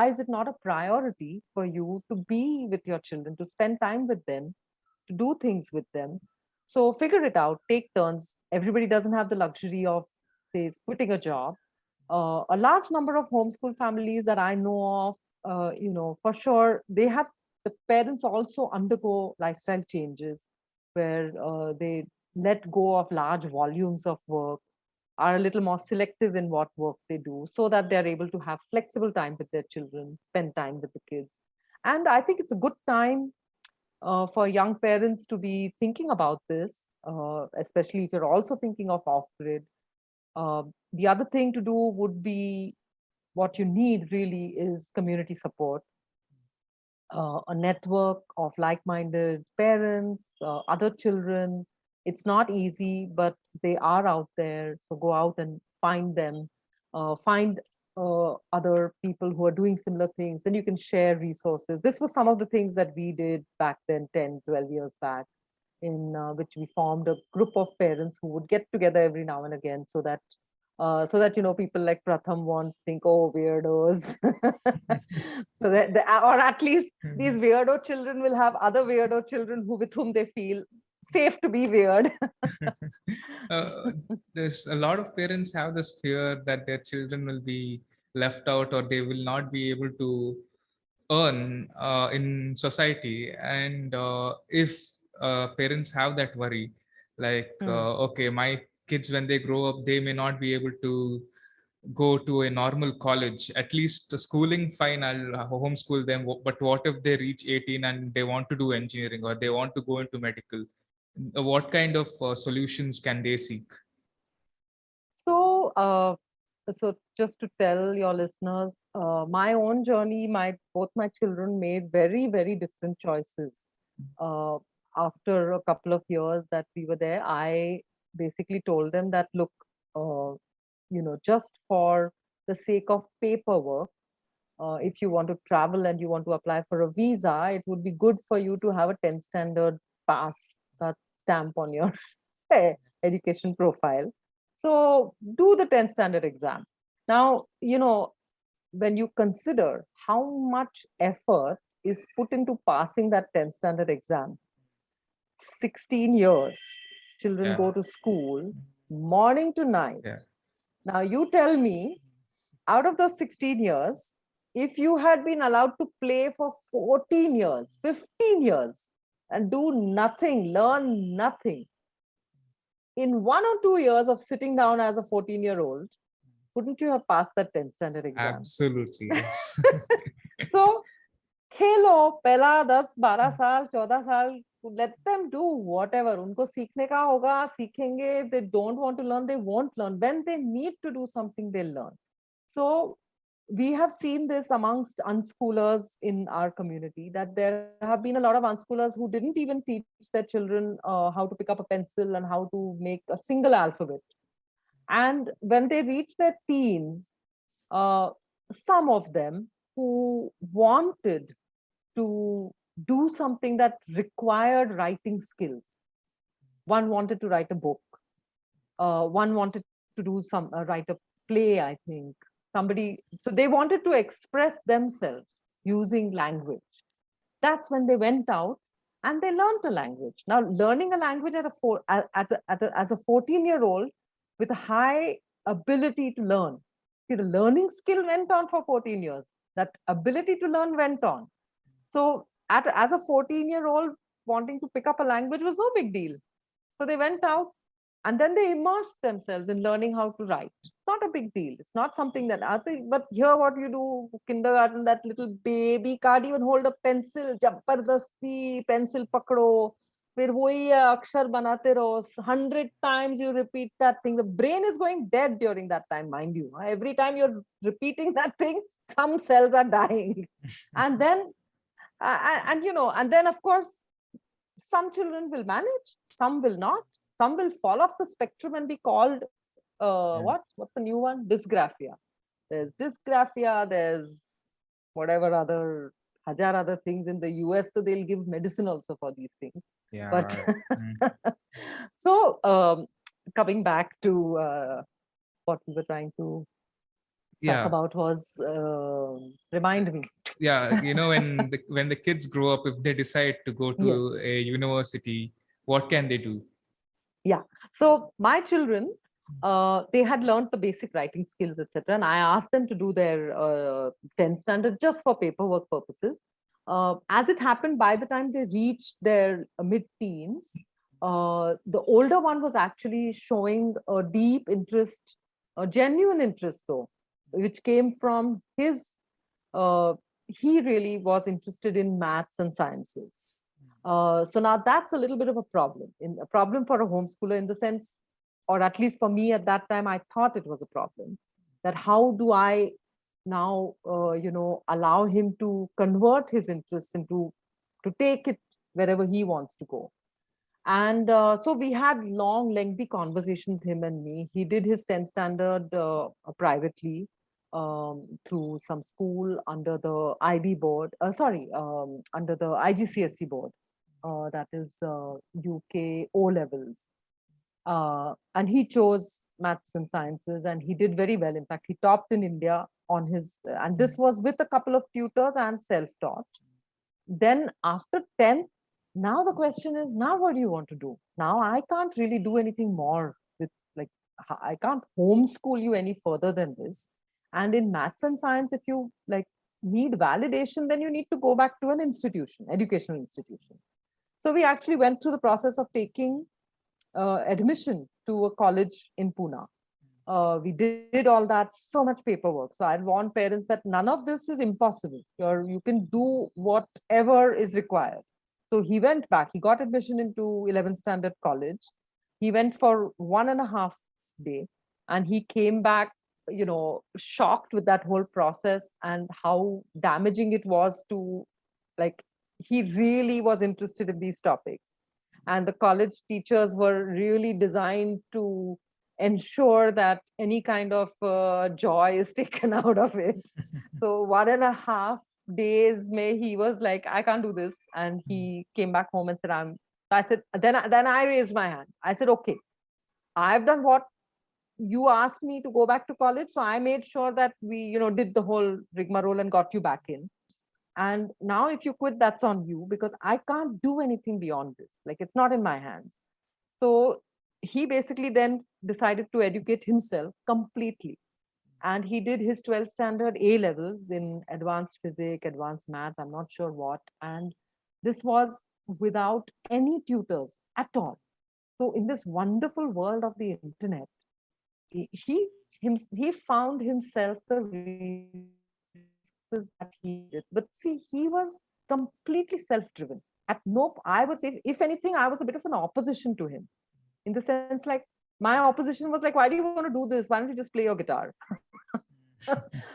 is it not a priority for you to be with your children, to spend time with them, to do things with them? So figure it out, take turns. Everybody doesn't have the luxury of, say, quitting a job. A large number of homeschool families that I know of, for sure, the parents also undergo lifestyle changes where they let go of large volumes of work, are a little more selective in what work they do, so that they're able to have flexible time with their children, spend time with the kids. And I think it's a good time for young parents to be thinking about this, especially if you're also thinking of off grid. The other thing to do would be, what you need really is community support, a network of like-minded parents, other children. It's not easy, but they are out there. So go out and find them, find other people who are doing similar things, and you can share resources. This was some of the things that we did back then, 10, 12 years back, in which we formed a group of parents who would get together every now and again, so that people like Pratham won't think, oh, weirdos. So that or at least these weirdo children will have other weirdo children with whom they feel safe to be weird. uh, there's a lot of parents have this fear that their children will be left out, or they will not be able to earn in society. And if parents have that worry, like Hmm. okay, my kids, when they grow up, they may not be able to go to a normal college. At least the schooling, fine, I'll homeschool them. But what if they reach 18 and they want to do engineering, or they want to go into medical? What kind of solutions can they seek? So, just to tell your listeners, my own journey, both my children made very, very different choices. Uh, After a couple of years that we were there, I basically told them that, look, uh, just for the sake of paperwork, if you want to travel and you want to apply for a visa, it would be good for you to have a 10 standard pass, that stamp on your education profile. So do the 10 standard exam. Now, when you consider how much effort is put into passing that 10 standard exam, 16 years, children Yeah, go to school morning to night. yeah. Now, you tell me, out of those 16 years, if you had been allowed to play for 14 years, 15 years, and do nothing, learn nothing, in 1 or 2 years of sitting down as a 14-year-old, couldn't you have passed that 10th standard exam? Absolutely, yes. So, खेलो पहला 10 12 साल 14 साल, let them do whatever उनको सीखने का होगा, सीखेंगे. If they don't want to learn, they won't learn. When they need to do something, they'll learn. So we have seen this amongst unschoolers in our community, that there have been a lot of unschoolers who didn't even teach their children how to pick up a pencil and how to make a single alphabet. And when they reach their teens, some of them who wanted to do something that required writing skills. One wanted to write a book. One wanted to do write a play, I think. So they wanted to express themselves using language. That's when they went out and they learned a language. Now, learning a language as a 14-year-old with a high ability to learn. See, the learning skill went on for 14 years. That ability to learn went on. So as a 14-year-old, wanting to pick up a language was no big deal. So they went out and then they immersed themselves in learning how to write. Not a big deal. It's not something that I think, but here what you do, kindergarten, that little baby can't even hold a pencil, jabardasti, pencil pakdo, फिर वही अक्षर बनाते रहो 100 times you repeat that thing. The brain is going dead during that time, mind you. Every time you're repeating that thing, some cells are dying. And then and then of course some children will manage, some will not, some will fall off the spectrum and be called what's the new one, dysgraphia. There's dysgraphia, there's whatever other hajar other things in the US, so they'll give medicine also for these things. Yeah. But so coming back to what we were trying to talk about was remind me. Yeah, when the kids grow up, if they decide to go to a university, what can they do? Yeah, so my children, they had learned the basic writing skills, etc. And I asked them to do their 10th standard just for paperwork purposes. As it happened, by the time they reached their mid-teens, the older one was actually showing a deep interest, a genuine interest though, which came from his, he really was interested in maths and sciences. So now that's a little bit of a problem for a homeschooler, in the sense, or at least for me at that time, I thought it was a problem, that how do I now, allow him to convert his interests into, to take it wherever he wants to go. And so we had long, lengthy conversations, him and me. He did his 10th standard privately through some school under the IB board, under the IGCSE board. That is UK O levels. And he chose maths and sciences and he did very well. In fact, he topped in India on his, and this was with a couple of tutors and self-taught. Then after 10th, now the question is, now what do you want to do? Now I can't really do anything more with, like, I can't homeschool you any further than this. And in maths and science, if you like need validation, then you need to go back to an institution, educational institution. So we actually went through the process of taking admission to a college in Pune. We did all that, so much paperwork. So I'd warn parents that none of this is impossible. You can do whatever is required. So he went back, he got admission into 11th standard college. He went for 1.5 days and he came back, shocked with that whole process and how damaging it was to, like, he really was interested in these topics. And the college teachers were really designed to ensure that any kind of joy is taken out of it. So 1.5 days, he was like, I can't do this. And he came back home and said, I said, then I raised my hand. I said, okay, I've done what you asked me to go back to college. So I made sure that we, did the whole rigmarole and got you back in. And now if you quit, that's on you, because I can't do anything beyond this. Like, it's not in my hands. So he basically then decided to educate himself completely. And he did his 12th standard A levels in advanced physics, advanced maths, I'm not sure what. And this was without any tutors at all. So in this wonderful world of the internet, he found himself the resources that he did. But see, he was completely self-driven. I was, if anything, I was a bit of an opposition to him, in the sense, like, my opposition was like, why do you want to do this? Why don't you just play your guitar?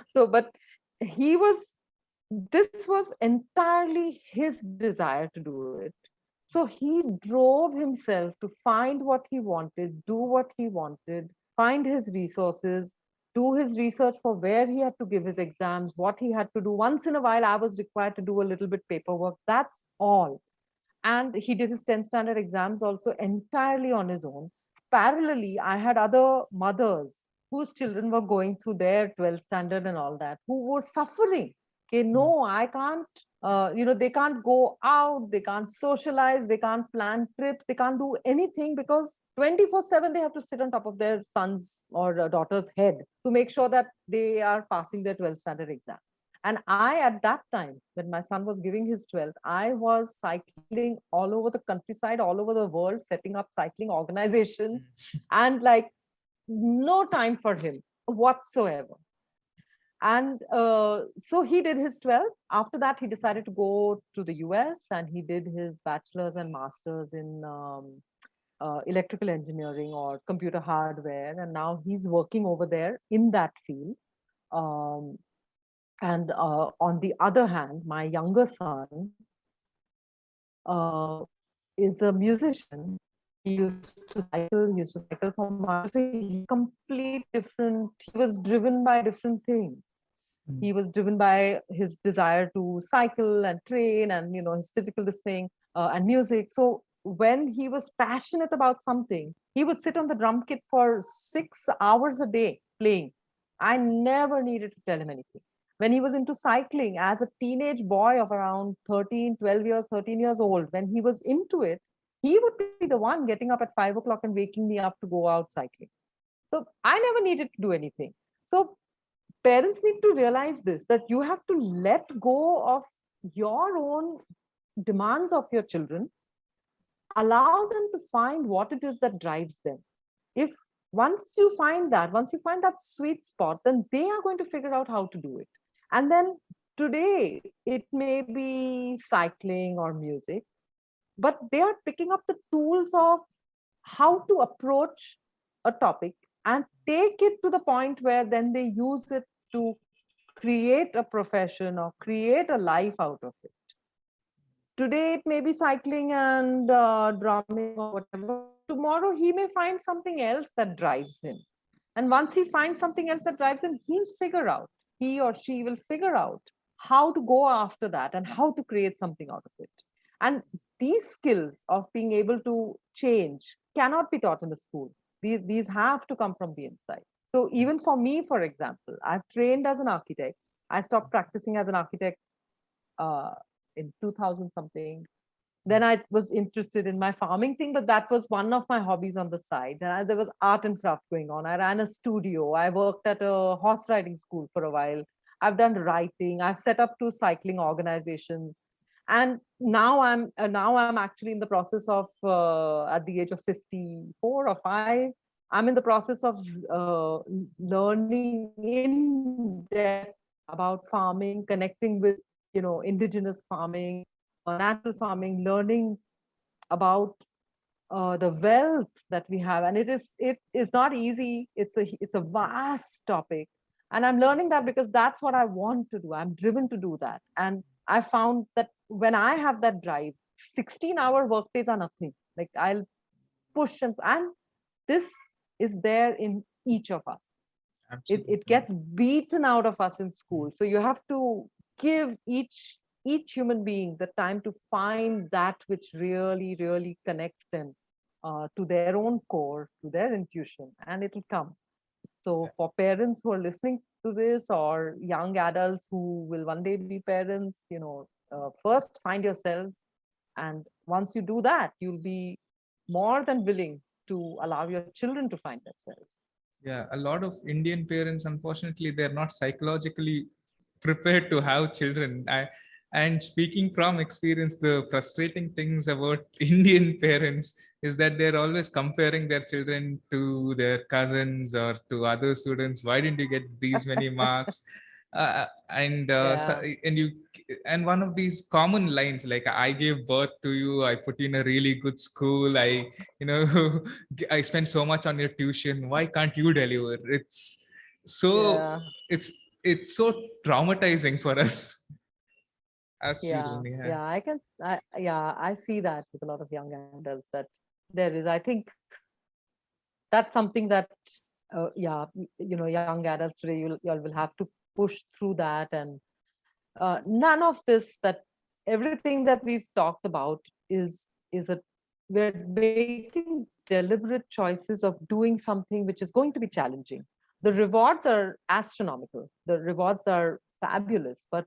So, but this was entirely his desire to do it. So he drove himself to find what he wanted, do what he wanted, find his resources, do his research for where he had to give his exams, what he had to do. Once in a while, I was required to do a little bit paperwork. That's all. And he did his 10th standard exams also entirely on his own. Parallelly, I had other mothers whose children were going through their 12th standard and all that, who were suffering. Okay, no, I can't They can't go out, they can't socialize, they can't plan trips, they can't do anything because 24/7 they have to sit on top of their son's or daughter's head to make sure that they are passing their 12th standard exam. And I, at that time, when my son was giving his 12th, I was cycling all over the countryside, all over the world, setting up cycling organizations, and like no time for him whatsoever. And so he did his 12th. After that, he decided to go to the US and he did his bachelor's and master's in electrical engineering or computer hardware. And now he's working over there in that field. Um, and on the other hand, my younger son uh, is a musician. He used to cycle from He's complete different. He was driven by different things. He was driven by his desire to cycle and train and, his physical listening and music. So when he was passionate about something, he would sit on the drum kit for 6 hours a day playing. I never needed to tell him anything. When he was into cycling as a teenage boy of around 13 years old, when he was into it, he would be the one getting up at 5 o'clock and waking me up to go out cycling. So I never needed to do anything. So parents need to realize this, that you have to let go of your own demands of your children, allow them to find what it is that drives them. If once you find that sweet spot, then they are going to figure out how to do it. And then today it may be cycling or music, but they are picking up the tools of how to approach a topic and take it to the point where then they use it to create a profession or create a life out of it. Today it may be cycling and drumming or whatever. Tomorrow he may find something else that drives him. And once he finds something else that drives him, he or she will figure out how to go after that and how to create something out of it. And these skills of being able to change cannot be taught in the school. These have to come from the inside. So even for me, for example, I've trained as an architect. I stopped practicing as an architect in 2000 something. Then I was interested in my farming thing, but that was one of my hobbies on the side. And there was art and craft going on. I ran a studio. I worked at a horse riding school for a while. I've done writing. I've set up 2 cycling organizations. And now I'm actually in the process of at the age of 54 or 5, I'm in the process of learning in depth about farming, connecting with indigenous farming, natural farming, learning about the wealth that we have. And it is not easy. It's a vast topic, and I'm learning that because that's what I want to do. I'm driven to do that, and I found that when I have that drive, 16-hour workdays are nothing. Like I'll push and this is there in each of us. It gets beaten out of us in school. So you have to give each human being the time to find that which really, really connects them to their own core, to their intuition, and it'll come. So for parents who are listening to this, or young adults who will one day be parents, first find yourselves. And once you do that, you'll be more than willing to allow your children to find themselves. Yeah, a lot of Indian parents, unfortunately, they're not psychologically prepared to have children. And speaking from experience, the frustrating things about Indian parents is that they're always comparing their children to their cousins or to other students. Why didn't you get these many marks? And one of these common lines, like, I gave birth to you, I put you in a really good school, I spent so much on your tuition, why can't you deliver? It's so Yeah. it's so traumatizing for us as Yeah, children. I see that with a lot of young adults, that there is, I think that's something that young adults today, you will have to push through that. And none of this, that everything that we've talked about is a we're making deliberate choices of doing something which is going to be challenging. The rewards are astronomical, the rewards are fabulous, but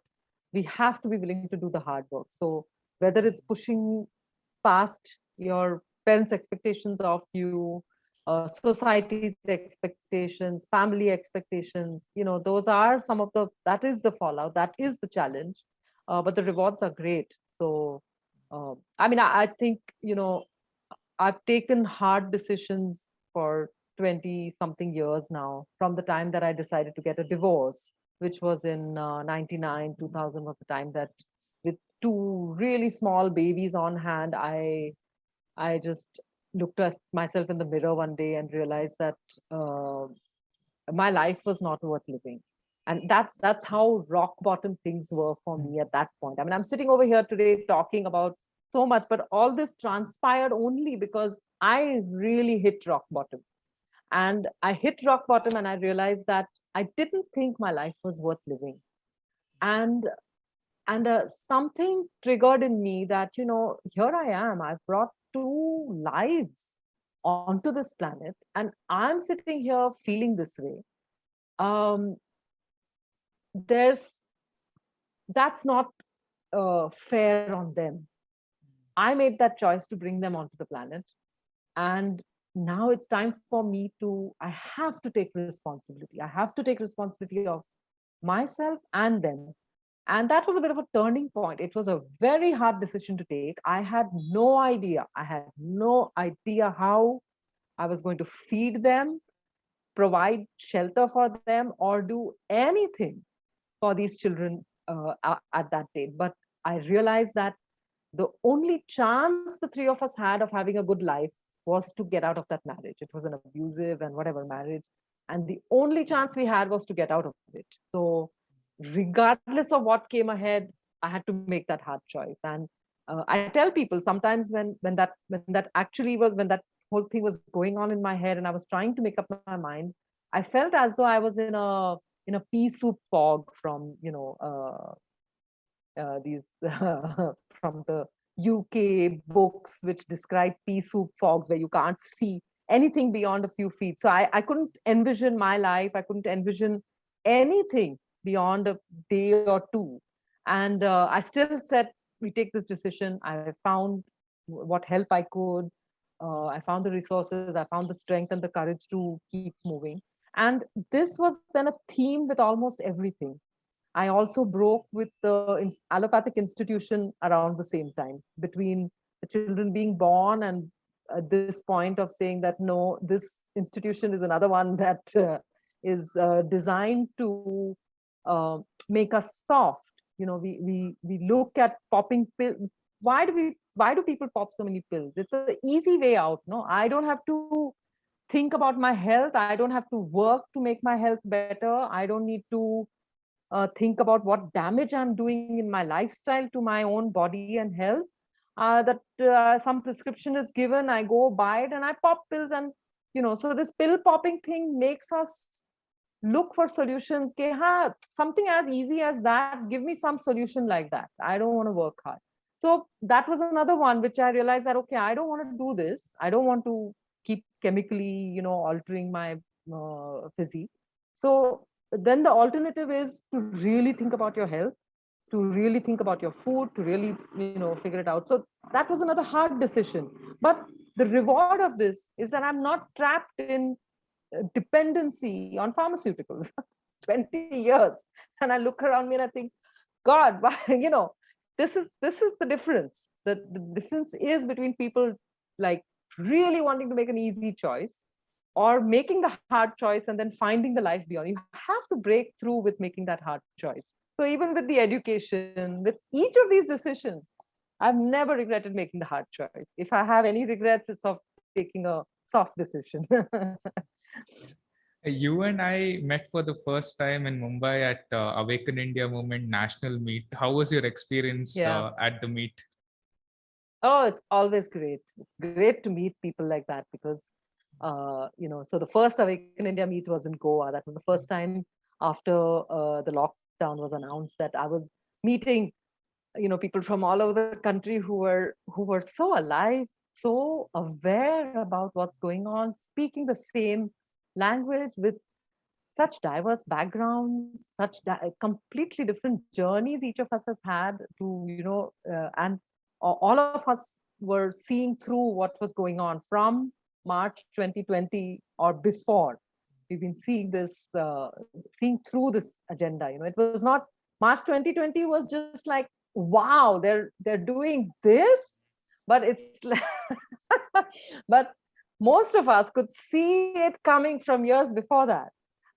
we have to be willing to do the hard work. So whether it's pushing past your parents' expectations of you, society's expectations, family expectations, those are some of that is the fallout, that is the challenge. But the rewards are great. So, I mean, I think, I've taken hard decisions for 20 something years now, from the time that I decided to get a divorce, which was in 99, 2000 was the time that, with two really small babies on hand, I just looked at myself in the mirror one day and realized that uh, my life was not worth living. And that's how rock bottom things were for me at that point. I mean, I'm sitting over here today talking about so much, but all this transpired only because I really hit rock bottom. And I hit rock bottom and I realized that I didn't think my life was worth living. And something triggered in me that, here I am, I've brought two lives onto this planet, and I'm sitting here feeling this way. um there's That's not fair on them. I made that choice to bring them onto the planet, and now it's time for me to I have to take responsibility. I have to take responsibility of myself and them. And that was a bit of a turning point. It was a very hard decision to take. I had no idea. I had no idea how I was going to feed them, provide shelter for them, or do anything for these children at that date. But I realized that the only chance the three of us had of having a good life was to get out of that marriage. It was an abusive and whatever marriage. And the only chance we had was to get out of it. So, regardless of what came ahead, I had to make that hard choice. And I tell people sometimes, when that whole thing was going on in my head and I was trying to make up my mind, I felt as though I was in a pea soup fog from these from the UK books which describe pea soup fogs where you can't see anything beyond a few feet. So I couldn't envision my life. I couldn't envision anything beyond a day or two. And I still said, we take this decision. I found what help I could. I found the resources. I found the strength and the courage to keep moving. And this was then a theme with almost everything. I also broke with the allopathic institution around the same time, between the children being born and at this point of saying that no, this institution is another one that is designed to uh, make us soft. We look at popping pills. Why do people pop so many pills? It's an easy way out. No, I don't have to think about my health. I don't have to work to make my health better. I don't need to think about what damage I'm doing in my lifestyle to my own body and health. That some prescription is given, I go buy it and I pop pills, and so this pill popping thing makes us look for solutions. Okay, something as easy as that, give me some solution like that. I don't want to work hard. So that was another one which I realized that, okay, I don't want to do this. I don't want to keep chemically, altering my physique. So then the alternative is to really think about your health, to really think about your food, to really, figure it out. So that was another hard decision. But the reward of this is that I'm not trapped in dependency on pharmaceuticals. 20 years. And I look around me and I think, God, why, this is the difference. The difference is between people like really wanting to make an easy choice, or making the hard choice and then finding the life beyond. You have to break through with making that hard choice. So even with the education, with each of these decisions, I've never regretted making the hard choice. If I have any regrets, it's of taking a soft decision. You and I met for the first time in Mumbai at Awaken India Movement National Meet. How was your experience Yeah. at the meet? Oh, it's always great. It's great to meet people like that because, so the first Awaken India meet was in Goa. That was the first time after the lockdown was announced that I was meeting, people from all over the country who were so alive, so aware about what's going on, speaking the same language with such diverse backgrounds, such completely different journeys each of us has had to, and all of us were seeing through what was going on from March 2020 or before. We've been seeing this, seeing through this agenda. It was not March 2020 was just like, wow, they're doing this, but it's like, but most of us could see it coming from years before that.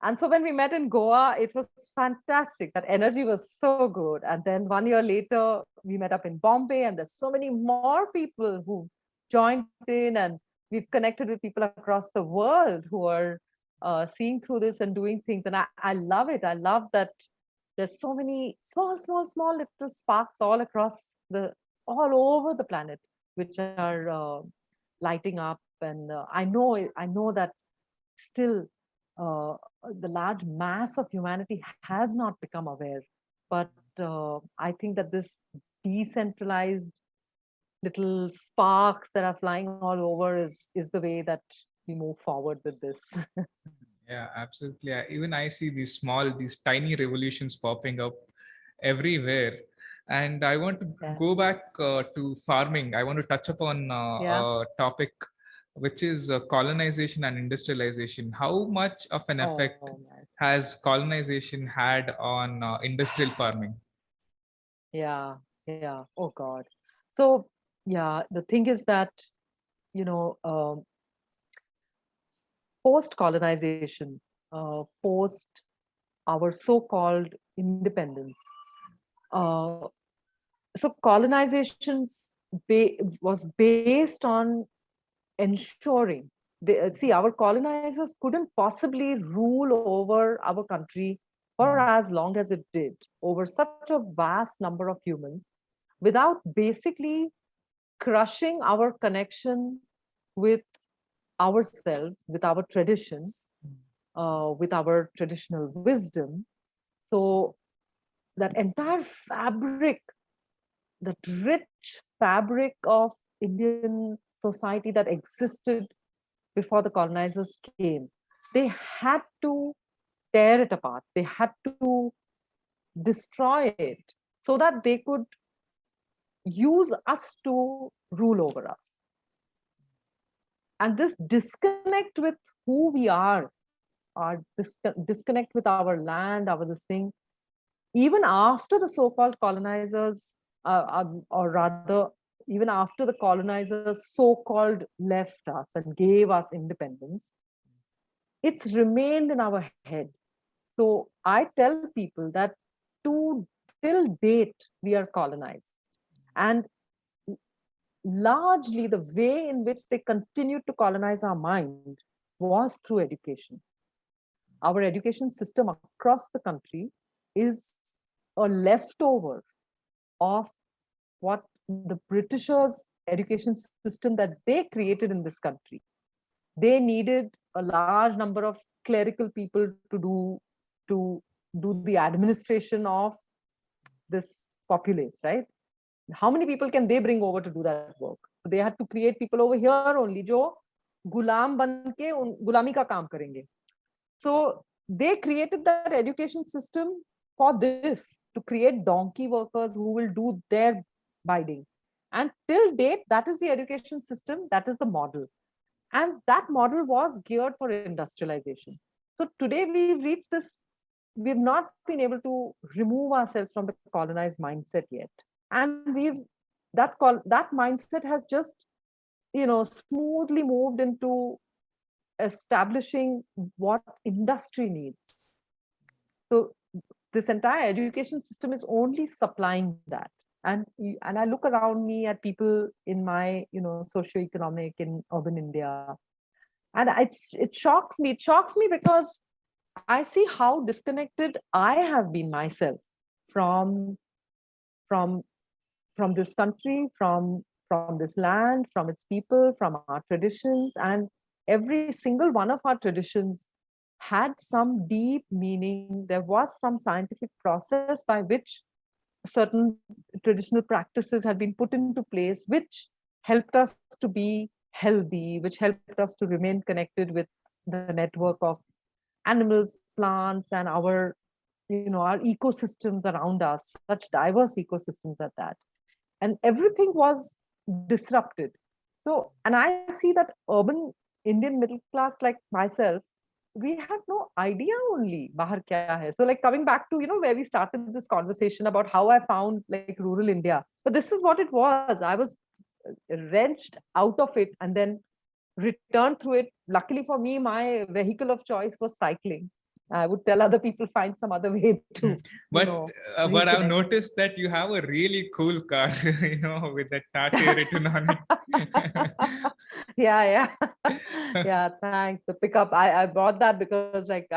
And so when we met in Goa, it was fantastic. That energy was so good. And then 1 year later, we met up in Bombay, and there's so many more people who joined in, and we've connected with people across the world who are seeing through this and doing things. And I love it. I love that there's so many small little sparks all over the planet, which are lighting up. And I know that still the large mass of humanity has not become aware. But I think that this decentralized little sparks that are flying all over is the way that we move forward with this. Yeah, absolutely. Even I see these tiny revolutions popping up everywhere. And I want to Yeah. go back to farming. I want to touch upon Yeah. a topic which is colonization and industrialization. How much of an effect Oh, man. has colonization had on industrial farming? Yeah. Yeah. Oh, God. So, yeah, the thing is that, you know, post colonization, post our so called independence, uh, so colonization was based on ensuring see, our colonizers couldn't possibly rule over our country for as long as it did, over such a vast number of humans, without basically crushing our connection with ourselves, with our tradition, with our traditional wisdom. So that entire fabric, that rich fabric of Indian society that existed before the colonizers came, they had to tear it apart. They had to destroy it so that they could use us to rule over us. And this disconnect with who we are, our disconnect with our land, our this thing, even after the so-called colonizers, or rather, even after the colonizers so-called left us and gave us independence, it's remained in our head. So I tell people that till date, we are colonized. And largely the way in which they continued to colonize our mind was through education. Our education system across the country is a leftover of what the Britishers' education system that they created in this country. They needed a large number of clerical people to do the administration of this populace, right? How many people can they bring over to do that work? So they had to create people over here only जो गुलाम बन के गुलामी का काम करेंगे. So they created that education system for this, to create donkey workers who will do their biding. And till date, that is the education system, that is the model. And that model was geared for industrialization. So today we've reached this, we've not been able to remove ourselves from the colonized mindset yet. And that mindset has just, smoothly moved into establishing what industry needs. So this entire education system is only supplying that. And I look around me at people in my, socioeconomic in urban India, and it shocks me. It shocks me because I see how disconnected I have been myself from from from this country, from this land, from its people, from our traditions. And every single one of our traditions had some deep meaning. There was some scientific process by which certain traditional practices had been put into place, which helped us to be healthy, which helped us to remain connected with the network of. animals, plants, and our our ecosystems around us, such diverse ecosystems at that. And everything was disrupted. So, and I see that urban Indian middle class like myself, we have no idea only bahar kya hai. So like coming back to, where we started this conversation about how I found like rural India. But this is what it was. I was wrenched out of it and then returned through it. Luckily for me, my vehicle of choice was cycling. I would tell other people find some other way to, But but I've reconnect. noticed that you have a really cool car, with that Tate written on it. Yeah. Yeah, thanks. The pickup, I bought that because like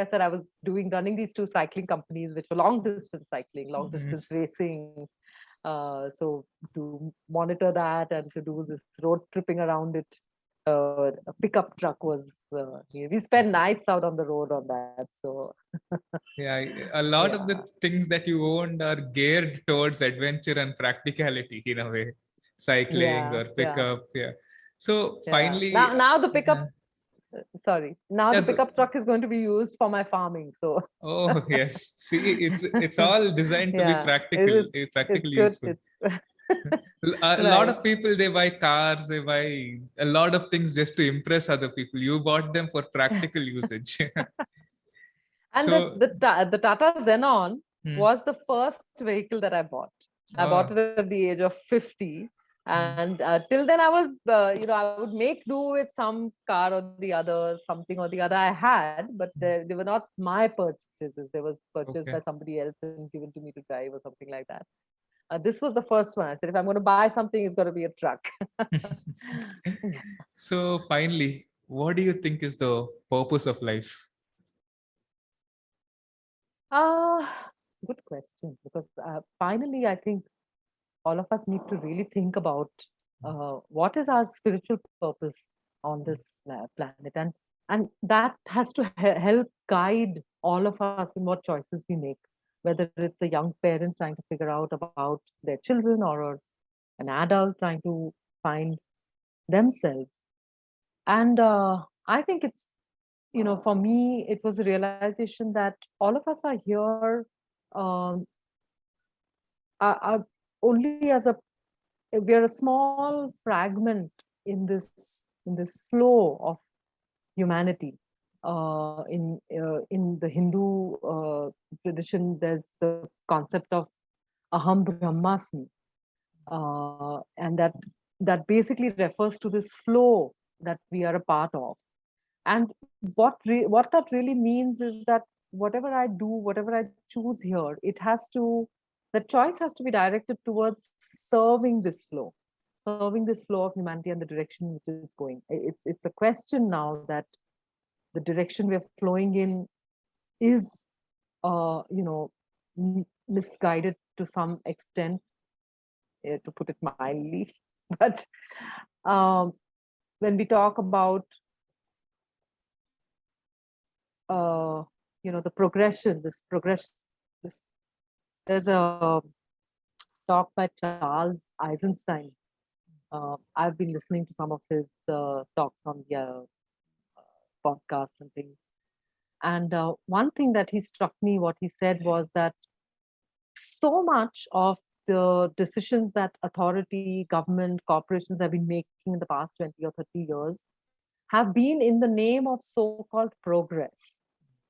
I said, I was running these two cycling companies, which were long distance cycling, long distance Yes. racing. So to monitor that and to do this road tripping around it, a pickup truck was. We spent nights out on the road on that. So Yeah, a lot of the yeah, things that you owned are geared towards adventure and practicality in a way, cycling yeah, or yeah, pickup. Yeah. So yeah. finally, Now the yeah, pickup. Sorry. Now yeah, the pickup truck is going to be used for my farming. So oh yes. See, it's all designed to be yeah, practical, it's practically good. useful. It's A lot right. of people they buy cars, they buy a lot of things just to impress other people. You bought them for practical usage. And So, the Tata Xenon hmm, was the first vehicle that I bought. I bought oh, it at the age of 50. hmm, And till then, I was, I would make do with some car or the other, something or the other I had, but they were not my purchases. They were purchased okay. by somebody else and given to me to drive or something like that. This was the first one. I said, if I'm going to buy something, it's got to be a truck. So finally, what do you think is the purpose of life? Uh, Good question. Because finally, I think all of us need to really think about what is our spiritual purpose on this planet, and that has to help guide all of us in what choices we make, whether it's a young parent trying to figure out about their children, or an adult trying to find themselves. And I think it's, for me, it was a realization that all of us are here, um, are only as a we are a small fragment in this flow of humanity. In the Hindu tradition, there's the concept of aham brahmasmi, and that basically refers to this flow that we are a part of. And what that really means is that whatever I do, whatever I choose here, the choice has to be directed towards serving this flow of humanity and the direction which is going. It's a question now that the direction we're flowing in is, misguided to some extent, to put it mildly. But um, when we talk about the progression, this, there's a talk by Charles Eisenstein. I've been listening to some of his talks on the podcasts and things. And one thing that he struck me, what he said was that so much of the decisions that authority, government, corporations have been making in the past 20 or 30 years have been in the name of so-called progress.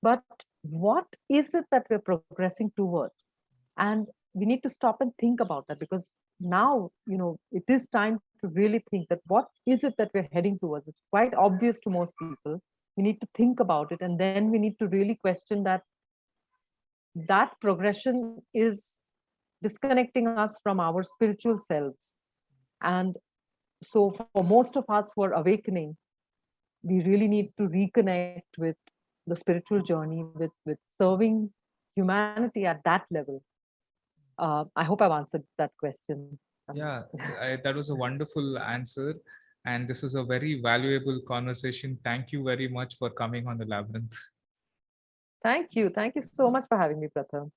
But what is it that we're progressing towards? And we need to stop and think about that, because now, it is time to really think that what is it that we're heading towards? It's quite obvious to most people. We need to think about it, and then we need to really question that progression is disconnecting us from our spiritual selves. And so for most of us who are awakening, we really need to reconnect with the spiritual journey, with serving humanity at that level. I hope I've answered that question. Yeah, that was a wonderful answer. And this was a very valuable conversation. Thank you very much for coming on the Labyrinth. Thank you so much for having me, Pratham.